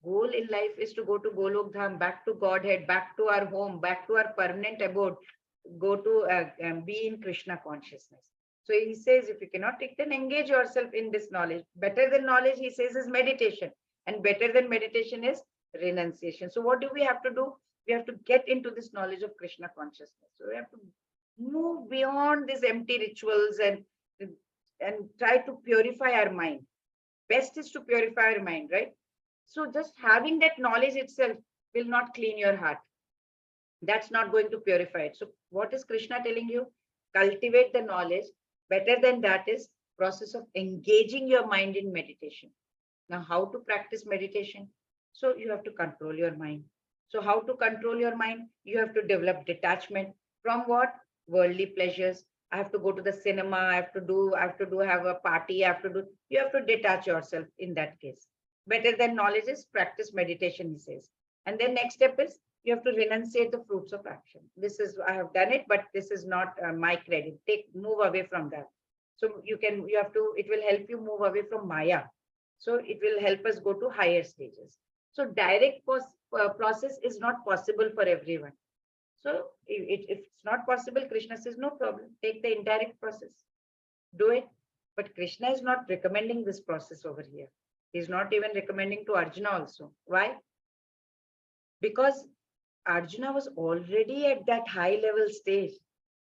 S1: Goal in life is to go to Golok Dham, back to Godhead, back to our home, back to our permanent abode, go to be in Krishna consciousness. So he says, if you cannot take, then engage yourself in this knowledge. Better than knowledge, he says, is meditation. And better than meditation is renunciation. So what do we have to do? We have to get into this knowledge of Krishna consciousness. So we have to move beyond these empty rituals and try to purify our mind. Best is to purify our mind, right? So just having that knowledge itself will not clean your heart. That's not going to purify it. So what is Krishna telling you? Cultivate the knowledge. Better than that is process of engaging your mind in meditation. Now, how to practice meditation? So you have to control your mind. So how to control your mind? You have to develop detachment from what? Worldly pleasures. I have to go to the cinema. I have to have a party. You have to detach yourself in that case. Better than knowledge is practice meditation, he says. And then next step is you have to renunciate the fruits of action. This is, I have done it, but this is not my credit. Move away from that. So it will help you move away from Maya. So it will help us go to higher stages. So direct process is not possible for everyone. So if it's not possible, Krishna says, no problem. Take the indirect process. Do it. But Krishna is not recommending this process over here. He's not even recommending to Arjuna also. Why? Because Arjuna was already at that high level stage.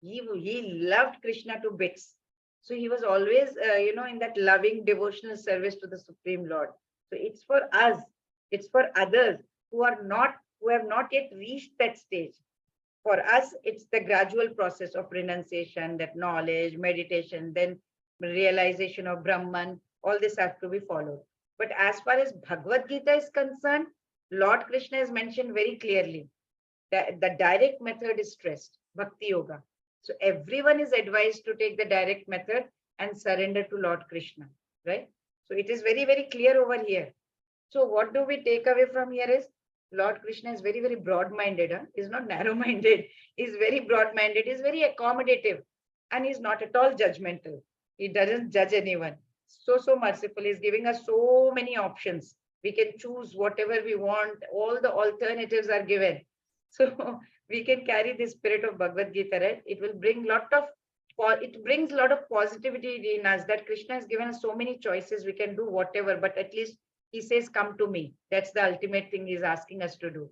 S1: He loved Krishna to bits. So he was always, in that loving devotional service to the Supreme Lord. So it's for us, it's for others who have not yet reached that stage. For us, it's the gradual process of renunciation, that knowledge, meditation, then realization of Brahman. All this have to be followed. But as far as Bhagavad Gita is concerned, Lord Krishna has mentioned very clearly that the direct method is stressed, Bhakti Yoga. So everyone is advised to take the direct method and surrender to Lord Krishna, right? So it is very, very clear over here. So what do we take away from here is Lord Krishna is very, very broad-minded. He's not narrow-minded. He's very broad-minded. He's very accommodative. And he's not at all judgmental. He doesn't judge anyone. So merciful. He's giving us so many options. We can choose whatever we want. All the alternatives are given. So we can carry the spirit of Bhagavad Gita, right? It brings a lot of positivity in us that Krishna has given us so many choices. We can do whatever, but at least he says, come to me. That's the ultimate thing he's asking us to do.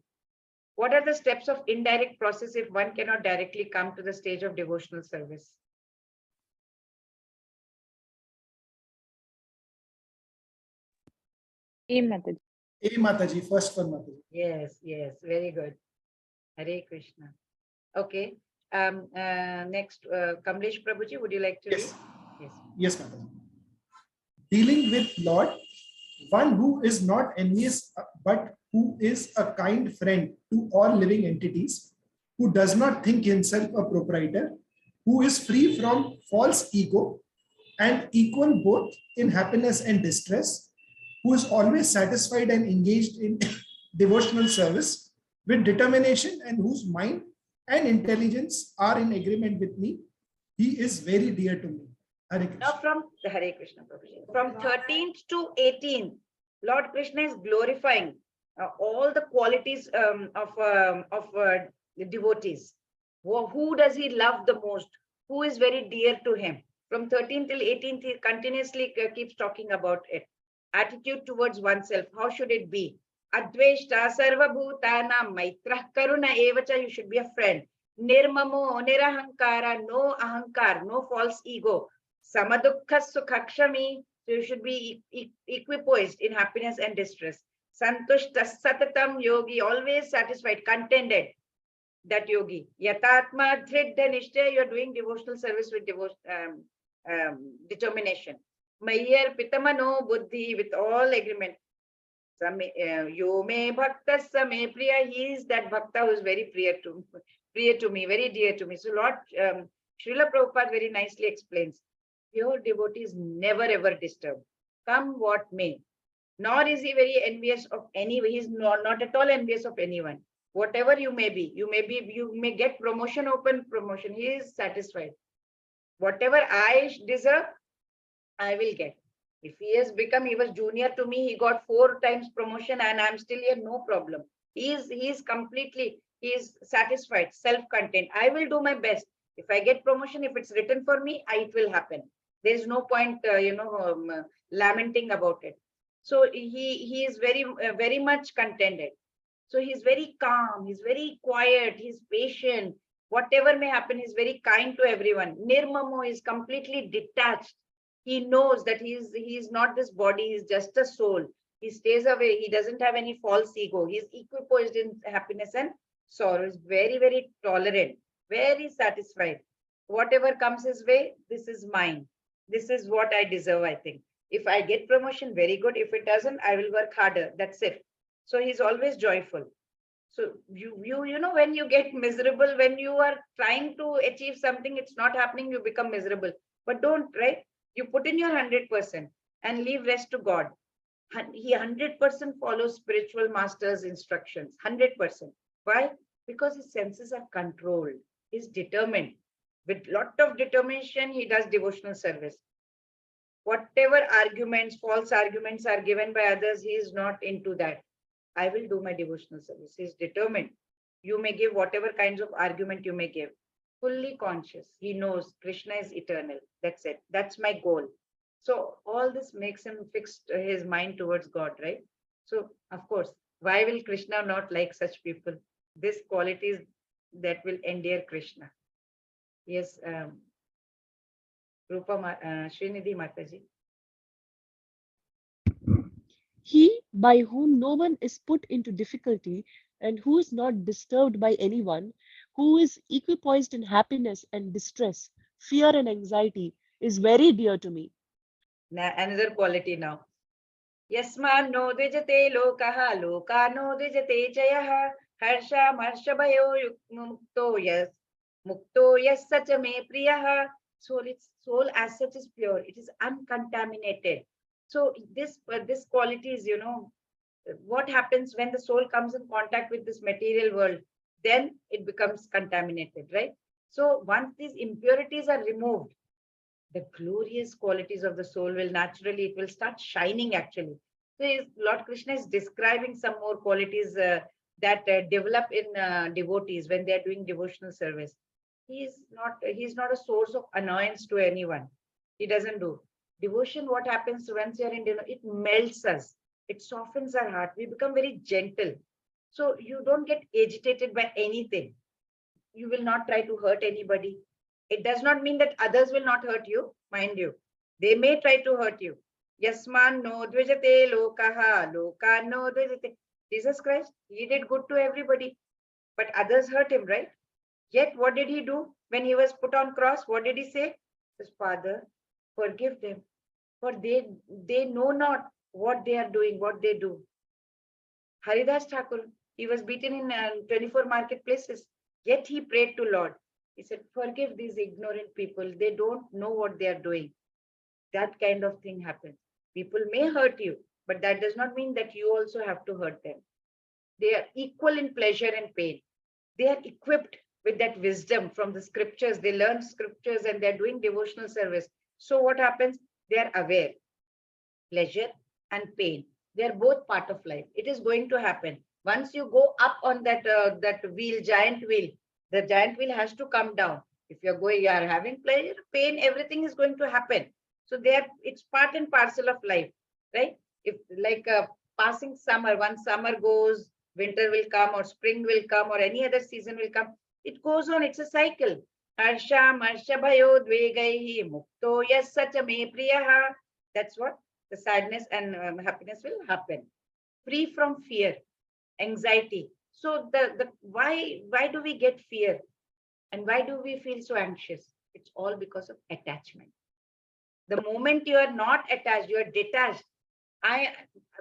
S1: What are the steps of indirect process if one cannot directly come to the stage of devotional service?
S2: Mataji.
S9: Hey Mataji, first one Mataji.
S1: Yes, very good. Hare Krishna. Okay. Next, Kamlesh Prabhuji, would you like to
S9: Yes.
S1: read?
S9: Yes, Mataji. Dealing with Lord, one who is not envious, but who is a kind friend to all living entities, who does not think himself a proprietor, who is free from false ego and equal both in happiness and distress, who is always satisfied and engaged in devotional service with determination and whose mind and intelligence are in agreement with me. He is very dear to me. Hare Krishna.
S1: Now from Hare Krishna Prabhuji, from 13th to 18th, Lord Krishna is glorifying all the qualities of the devotees. Who does he love the most? Who is very dear to him? From 13th till 18th, he continuously keeps talking about it. Attitude towards oneself. How should it be? Adveshta sarvabhutanam maitrah karuna evacha. You should be a friend. Nirmamo nirahankara. No ahankar. No false ego. Samadukha sukhakshami. So you should be equipoised in happiness and distress. Santushta satatam yogi. Always satisfied, contented. That yogi. Yatatma dhriddha nishtaya. You are doing devotional service with determination. Mayyar pitamano buddhi, with all agreement. Yo me bhakta same priya. He is that bhakta who is very priya to me, very dear to me. So Lord Srila Prabhupada very nicely explains, pure devotee is never ever disturbed, come what may. Nor is he very envious of anyone. He is not at all envious of anyone. Whatever you may be, you may get promotion, open promotion. He is satisfied. Whatever I deserve, I will get. If he was junior to me, he got 4 times promotion and I'm still here, no problem. He is satisfied, self-content. I will do my best. If I get promotion, if it's written for me, it will happen. There is no point, lamenting about it. So he is very much contented. So he's very calm, he's very quiet, he's patient. Whatever may happen, he's very kind to everyone. Nirmamo is completely detached. He knows that he is not this body, he's just a soul. He stays away, he doesn't have any false ego. He's equipoised in happiness and sorrow. He's very, very tolerant, very satisfied. Whatever comes his way, this is mine. This is what I deserve, I think. If I get promotion, very good. If it doesn't, I will work harder. That's it. So he's always joyful. So you know, when you get miserable, when you are trying to achieve something, it's not happening, you become miserable. But don't, right? You put in your 100% and leave rest to God. He 100% follows spiritual master's instructions, 100%. Why? Because his senses are controlled. He's determined. With lot of determination, he does devotional service. Whatever arguments, false arguments are given by others, he is not into that. I will do my devotional service. He's determined. You may give whatever kinds of argument you may give. Fully conscious. He knows Krishna is eternal. That's it. That's my goal. So all this makes him fix his mind towards God, right? So of course, why will Krishna not like such people? This qualities that will endear Krishna. Yes, Srinidhi Mataji.
S3: He by whom no one is put into difficulty and who is not disturbed by anyone, who is equipoised in happiness and distress, fear and anxiety, is very dear to me.
S1: Another quality now. Yasman no dvijate lokaha lokano dvijate chayah harsha marsha bhayo mukto yas sacha me priyah. Soul as such is pure. It is uncontaminated. So this quality is, what happens when the soul comes in contact with this material world, then it becomes contaminated, right? So once these impurities are removed, the glorious qualities of the soul will naturally, it will start shining actually. So Lord Krishna is describing some more qualities that develop in devotees when they are doing devotional service. He's not a source of annoyance to anyone. He doesn't do. Devotion, what happens once you're in devotion, it melts us. It softens our heart. We become very gentle. So you don't get agitated by anything. You will not try to hurt anybody. It does not mean that others will not hurt you, mind you. They may try to hurt you. Yasman no dvijate lokaha loka no dvijate. Jesus Christ, he did good to everybody, but others hurt him, right? Yet what did he do when he was put on cross? What did he say? His Father, forgive them, for they know not what they are doing, what they do. Haridas Thakur, he was beaten in 24 marketplaces, yet he prayed to Lord. He said, forgive these ignorant people. They don't know what they are doing. That kind of thing happens. People may hurt you, but that does not mean that you also have to hurt them. They are equal in pleasure and pain. They are equipped with that wisdom from the scriptures. They learn scriptures and they're doing devotional service. So what happens? They are aware. Pleasure and pain. They are both part of life. It is going to happen. Once you go up on that wheel, giant wheel, the giant wheel has to come down. If you're going, you are having pleasure, pain, everything is going to happen. So it's part and parcel of life, right? If like passing summer, once summer goes, winter will come or spring will come or any other season will come. It goes on. It's a cycle. Harsha marsha bhayo dvegaihi mukto yas sacha me priyaha. That's what the sadness and happiness will happen. Free from fear, anxiety. So why do we get fear? And why do we feel so anxious? It's all because of attachment. The moment you are not attached, you are detached.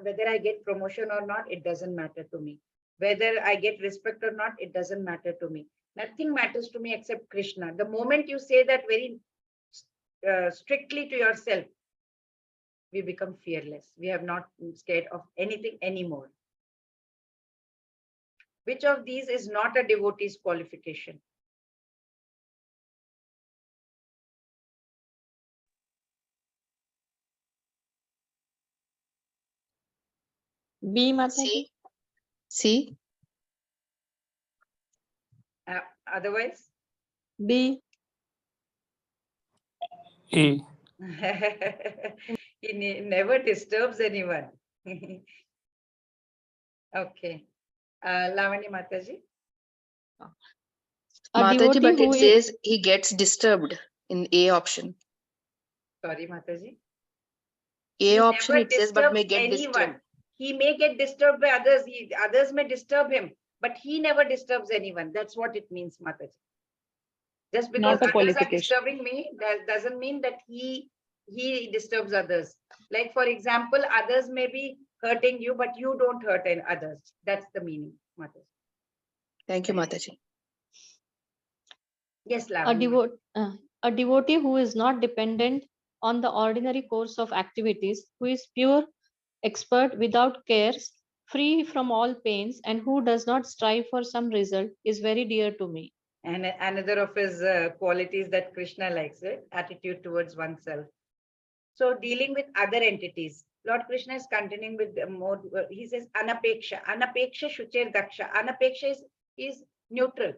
S1: Whether I get promotion or not, it doesn't matter to me. Whether I get respect or not, it doesn't matter to me. Nothing matters to me except Krishna. The moment you say that very strictly to yourself, we become fearless. We are not scared of anything anymore. Which of these is not a devotee's qualification?
S6: B, Mataji.
S7: C.
S1: Otherwise?
S6: B.
S8: A.
S1: He never disturbs anyone. Okay. Lavani Mataji?
S6: A
S7: Mataji,
S6: devotee
S7: but
S6: who
S7: it
S6: is
S7: says he gets disturbed in A option.
S1: Sorry, Mataji.
S7: A
S1: He
S7: option
S1: never
S7: it says, but may
S1: disturbs
S7: get
S1: anyone.
S7: disturbed.
S1: He may get disturbed by others. Others may disturb him, but he never disturbs anyone. That's what it means, Mataji. Just because
S2: Not a
S1: others are
S2: qualification.
S1: disturbing me, that doesn't mean that he disturbs others. Like for example, others may be hurting you, but you don't hurt others. That's the meaning, Mataji.
S7: Thank you, Mataji.
S1: Yes,
S6: a,
S1: Lavani.
S6: a devotee who is not dependent on the ordinary course of activities, who is pure, expert, without cares, free from all pains, and who does not strive for some result is very dear to me.
S1: And another of his qualities that Krishna likes, right? Attitude towards oneself. So dealing with other entities, Lord Krishna is continuing with more. He says anapeksha, anapeksha shucher daksha. Anapeksha is neutral,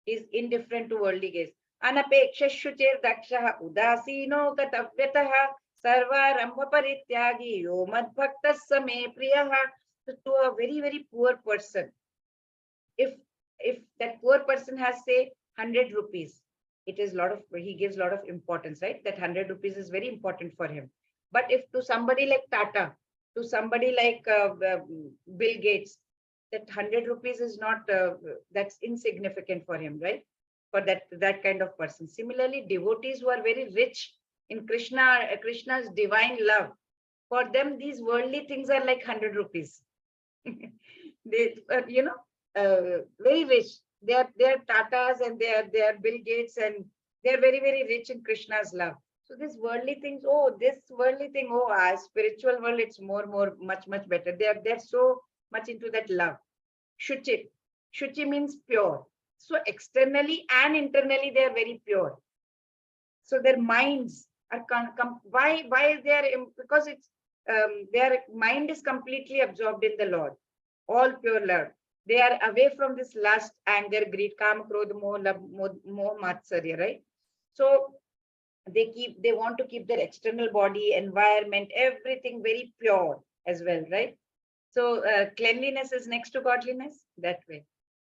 S1: is indifferent to worldly gaze. Anapeksha shucher daksha udasino gatavyataha Sarvarambha parityagi yo madbhaktas same priyaha. So to a very, very poor person, if that poor person has say 100 rupees, it is lot of, he gives a lot of importance, right? That 100 rupees is very important for him. But if to somebody like Tata, to somebody like Bill Gates, that 100 rupees is not, that's insignificant for him, right? For that kind of person. Similarly, devotees who are very rich in Krishna's divine love, for them these worldly things are like 100 rupees. They, very rich. They are Tatas, and they are Bill Gates, and they are very, very rich in Krishna's love. So these worldly things, oh, this worldly thing, oh, our spiritual world, it's more, much, much better. They're so much into that love. Shuchi. Shuchi means pure. So externally and internally, they are very pure. So their minds are why they are, because it's their mind is completely absorbed in the Lord, all pure love. They are away from this lust, anger, greed, kama, krodha, moh, matsarya, right? So they want to keep their external body, environment, everything very pure as well, right? So cleanliness is next to godliness, that way.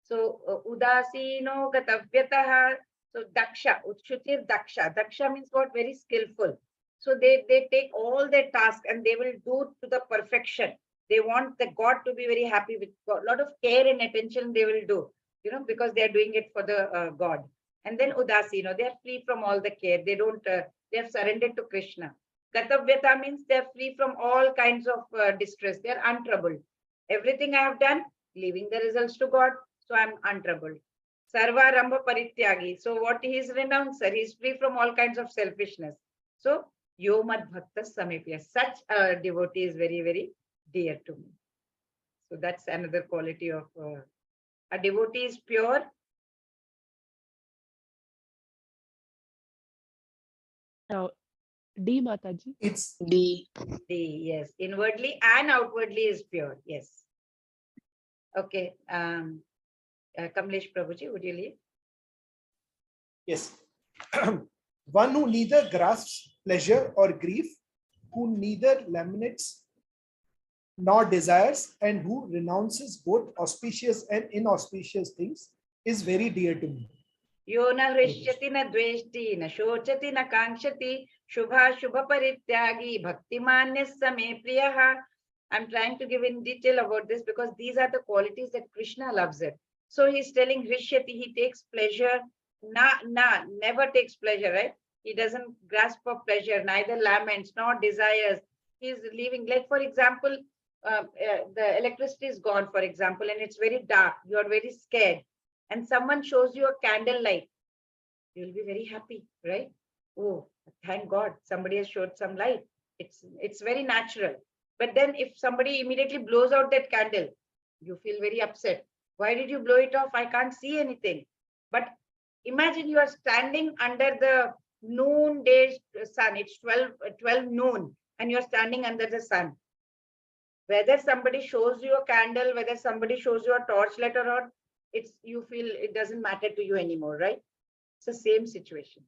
S1: So udasino gatavyataha. So daksha, utshutir daksha. Daksha means what? Very skillful. So they take all their tasks and they will do to the perfection. They want the God to be very happy with God. A lot of care and attention they will do, because they are doing it for the God. And then udasino, they are free from all the care. They don't, they have surrendered to Krishna. Gatavyata means they are free from all kinds of distress. They are untroubled. Everything I have done, leaving the results to God. So I'm untroubled. Sarva Ramba Parityagi. So what he is renouncer, he is free from all kinds of selfishness. So Yomad Bhakta Samipya. Such a devotee is very, very dear to me. So that's another quality of a devotee is pure.
S3: Now, D Mataji.
S9: It's
S7: D.
S1: Yes, inwardly and outwardly is pure. Yes. Okay. Kamlesh Prabhuji, would you leave?
S9: yes. One who neither grasps pleasure or grief, who neither laments nor desires, and who renounces both auspicious and inauspicious things, is very dear to me.
S1: Yo na hrishyati na dveshti na shochati na kankshati shubha shubha parityagi bhakti manyas same priyaha. I'm trying to give in detail about this because these are the qualities that Krishna loves it. So he's telling hrishyati, he takes pleasure, never takes pleasure, right? He doesn't grasp for pleasure, neither laments nor desires. He's leaving, like for example, the electricity is gone, for example, and it's very dark. You are very scared, and someone shows you a candle light. You'll be very happy, right? Oh, thank God, somebody has showed some light. It's very natural. But then if somebody immediately blows out that candle, you feel very upset. Why did you blow it off? I can't see anything. But imagine you are standing under the noonday sun. It's 12 noon, and you're standing under the sun. Whether somebody shows you a candle, whether somebody shows you a torchlight or not, you feel it doesn't matter to you anymore, right? It's the same situation.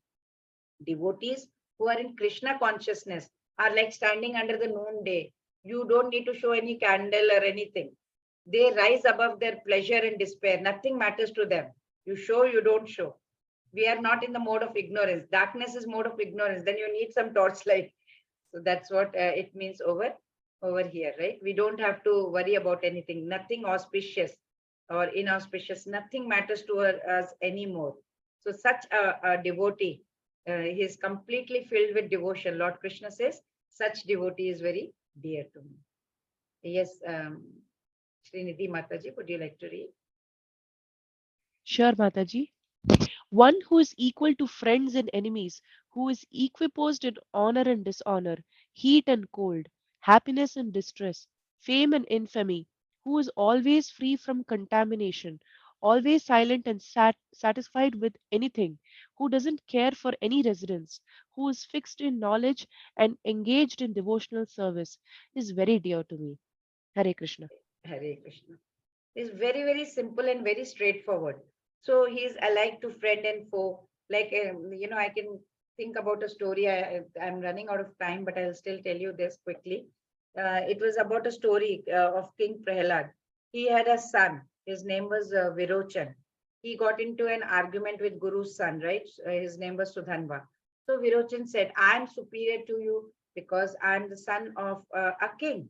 S1: Devotees who are in Krishna consciousness are like standing under the noonday. You don't need to show any candle or anything. They rise above their pleasure and despair. Nothing matters to them. You show, you don't show. We are not in the mode of ignorance. Darkness is mode of ignorance. Then you need some torchlight. So that's what it means over here, right? We don't have to worry about anything. Nothing auspicious or inauspicious. Nothing matters to us anymore. So such a devotee, he is completely filled with devotion. Lord Krishna says, such devotee is very dear to me. Yes, Srinidhi Mataji, would you like to read?
S3: Sure, Mataji. One who is equal to friends and enemies, who is equiposed in honor and dishonor, heat and cold, happiness and distress, fame and infamy, who is always free from contamination, always silent and satisfied with anything, who doesn't care for any residence, who is fixed in knowledge and engaged in devotional service, is very dear to me. Hare Krishna.
S1: Hare Krishna. It's very, very simple and very straightforward. So he's alike to friend and foe. Like, I can think about a story. I'm running out of time, but I'll still tell you this quickly. It was about a story of King Prahlad. He had a son. His name was Virochan. He got into an argument with Guru's son, right? His name was Sudhanva. So Virochan said, I'm superior to you because I'm the son of a king.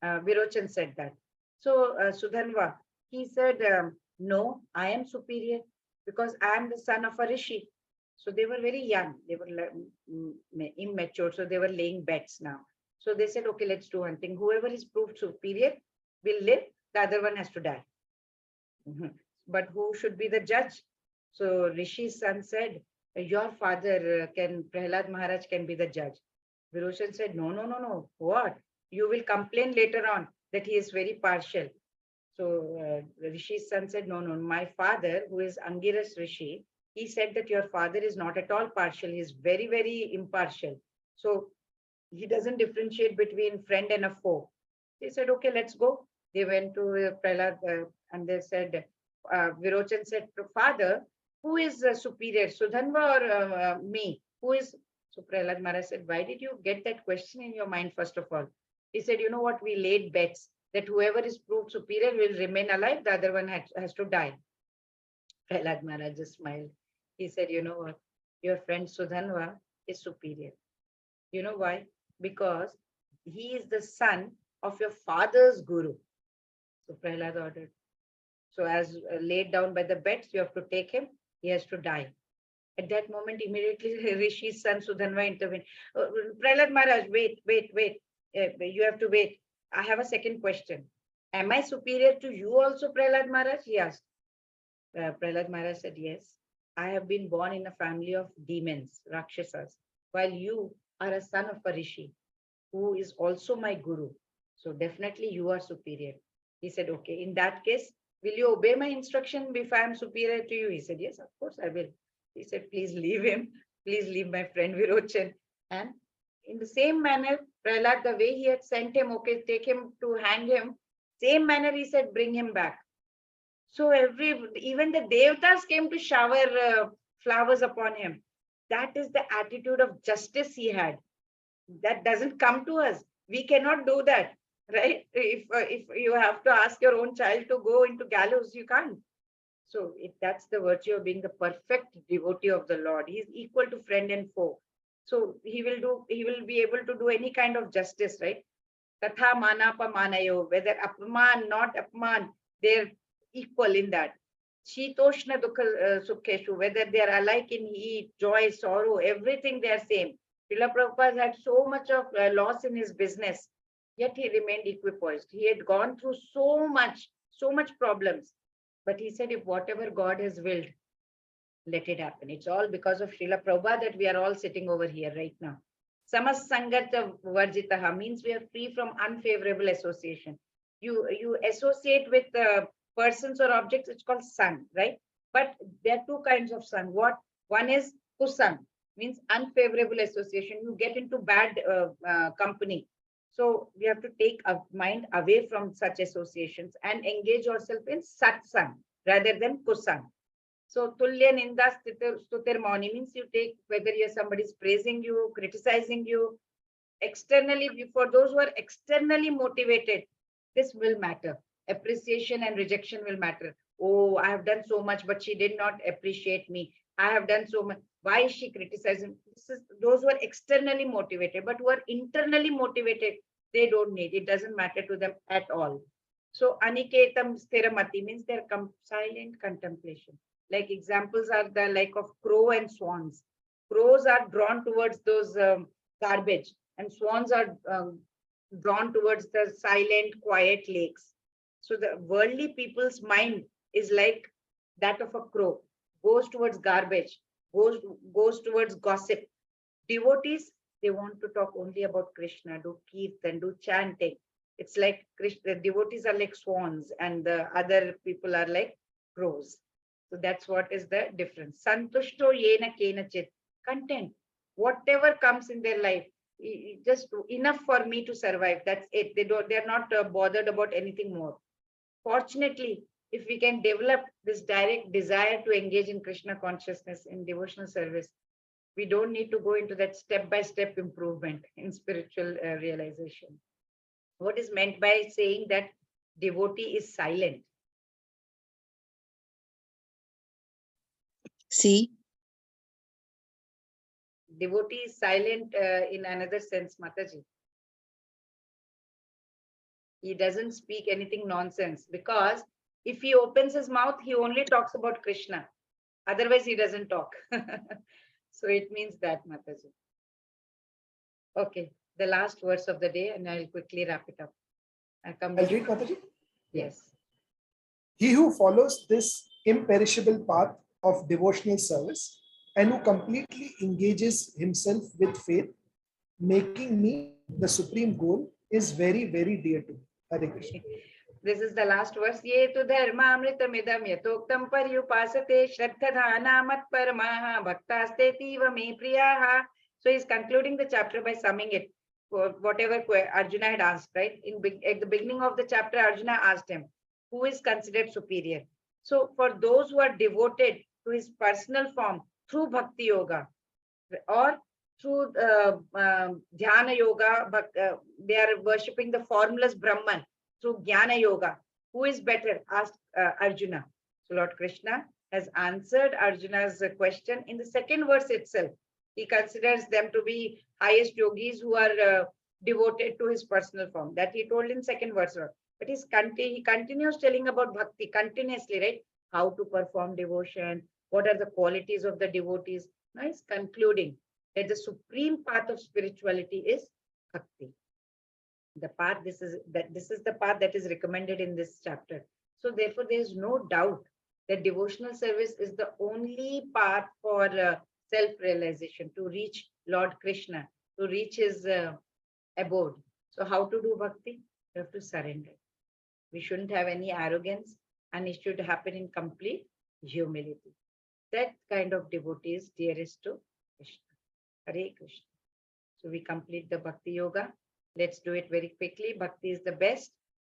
S1: Virochan said that. So Sudhanva, he said, no, I am superior because I am the son of a rishi. So they were very young. They were immature. So they were laying bets now. So they said, okay, let's do one thing. Whoever is proved superior will live. The other one has to die. But who should be the judge? So Rishi's son said, your father Prahlad Maharaj can be the judge. Viroshan said, no, no, no, no. What? You will complain later on that he is very partial. So Rishi's son said, no, no, my father, who is Angiras Rishi, he said that your father is not at all partial. He is very, very impartial. So he doesn't differentiate between friend and a foe. They said, okay, let's go. They went to Prahlad and they said, Virochan said, father, who is superior, Sudhanva or me? Who is? So Prahlad Maharaj said, why did you get that question in your mind, first of all? He said, you know what, we laid bets that whoever is proved superior will remain alive, the other one has to die. Prahlad Maharaj just smiled. He said, you know what, your friend Sudhanva is superior. You know why? Because he is the son of your father's guru. So Prahlad ordered. So as laid down by the bets, you have to take him. He has to die. At that moment, immediately Rishi's son Sudhanva intervened. Prahlad Maharaj, wait. You have to wait. I have a second question. Am I superior to you also, Prahlad Maharaj? He asked. Prahlad Maharaj said, yes. I have been born in a family of demons, Rakshasas, while you are a son of a Rishi, who is also my guru. So definitely you are superior. He said, okay, in that case, will you obey my instruction if I am superior to you? He said, yes, of course I will. He said, please leave him. Please leave my friend Virochan. And in the same manner, Prahlad, the way he had sent him, okay, take him to hang him, same manner he said, bring him back. So even the Devatas came to shower flowers upon him. That is the attitude of justice he had. That doesn't come to us. We cannot do that, right? If you have to ask your own child to go into gallows, you can't. So that's the virtue of being the perfect devotee of the Lord. He is equal to friend and foe. So he will be able to do any kind of justice, right? Tatha manapa manayo, whether apman, not apman, they're equal in that. Shitoshna dukha sukheshu, whether they are alike in heat, joy, sorrow, everything they are same. Srila Prabhupada had so much of loss in his business, yet he remained equipoised. He had gone through so much problems. But he said, if whatever God has willed, let it happen. It's all because of Srila Prabhupada that we are all sitting over here right now. Samas Sangata Varjitaha means we are free from unfavorable association. You associate with persons or objects, it's called sang, right? But there are two kinds of sang. One is kusang, means unfavorable association. You get into bad company. So we have to take our mind away from such associations and engage yourself in satsang rather than kusang. So tulya ninda stutir mauni means you take whether somebody's praising you, criticizing you, externally, for those who are externally motivated, this will matter. Appreciation and rejection will matter. Oh, I have done so much, but she did not appreciate me. I have done so much. Why is she criticizing? This is those who are externally motivated, but who are internally motivated, they don't need. It doesn't matter to them at all. So aniketam sthiramati means they're silent contemplation. Like examples are the like of crow and swans. Crows are drawn towards those garbage, and swans are drawn towards the silent, quiet lakes. So the worldly people's mind is like that of a crow, goes towards garbage, goes towards gossip. Devotees, they want to talk only about Krishna, do kirtan, do chanting. It's like Krishna, the devotees are like swans and the other people are like crows. So that's what is the difference. Santushto yena kenachit, content. Whatever comes in their life, just enough for me to survive. That's it. They're not bothered about anything more. Fortunately, if we can develop this direct desire to engage in Krishna consciousness in devotional service, We don't need to go into that step-by-step improvement in spiritual realization. What is meant by saying that devotee is silent?
S7: See,
S1: Devotee is silent in another sense, Mataji. He doesn't speak anything nonsense, because if he opens his mouth, he only talks about Krishna. Otherwise, he doesn't talk. So it means that, Mataji. Okay, the last verse of the day, and I'll quickly wrap it up.
S9: I'll read, Mataji.
S1: Yes.
S9: He who follows this imperishable path of devotional service and who completely engages himself with faith, making me the supreme goal, is very, very dear to me. Hare Krishna.
S1: This is the last verse. Ye tu dharmamritamidam yatoktam paryupasate shraddhadhana matparamaha bhaktastetiva me priyaha. So he's concluding the chapter by summing it, whatever Arjuna had asked, right? At the beginning of the chapter, Arjuna asked him, who is considered superior? So for those who are devoted to his personal form through Bhakti Yoga or through Dhyana Yoga, but they are worshipping the formless Brahman through Jnana Yoga. Who is better? Asked Arjuna. So Lord Krishna has answered Arjuna's question in the second verse itself. He considers them to be highest yogis who are devoted to his personal form. That he told in second verse. But he continues telling about bhakti continuously, right? How to perform devotion, what are the qualities of the devotees. Now he's concluding that the supreme path of spirituality is bhakti. The path, this is the path that is recommended in this chapter. So therefore, there is no doubt that devotional service is the only path for self-realization, to reach Lord Krishna, to reach his abode. So how to do bhakti? You have to surrender. We shouldn't have any arrogance, and it should happen in complete humility. That kind of devotee is dearest to Krishna. Hare Krishna. So we complete the Bhakti Yoga. Let's do it very quickly. Bhakti is the best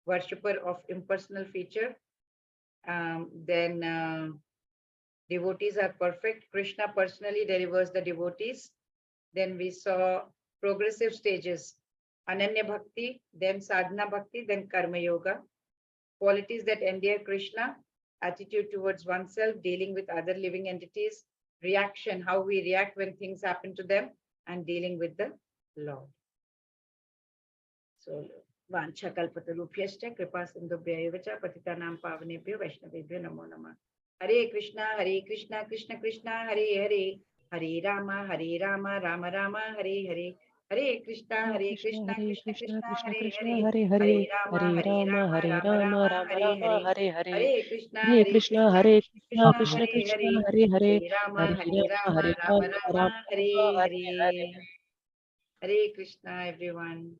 S1: worshipper of impersonal feature. Then devotees are perfect. Krishna personally delivers the devotees. Then we saw progressive stages. Ananya Bhakti, then Sadhana Bhakti, then Karma Yoga. Qualities that endear Krishna: attitude towards oneself, dealing with other living entities, reaction, how we react when things happen to them, and dealing with the Lord. So, Vancha Kalpatarubhyascha Kripa Sindhubhyayovacha Patitanam Pavanebhyo Vaishnavebhyo Namo Namah. Hare Krishna, Krishna Krishna, Hare Hare, Hare Rama, Rama Rama, Hare Hare. Hare Krishna, Krishna Krishna, Hare Hare, Hare Rama, Rama Rama, Hare Hare. Hare Krishna, Krishna Krishna, Hare Hare, Hare Rama, Rama Rama, Hare Hare. Hare Krishna, everyone.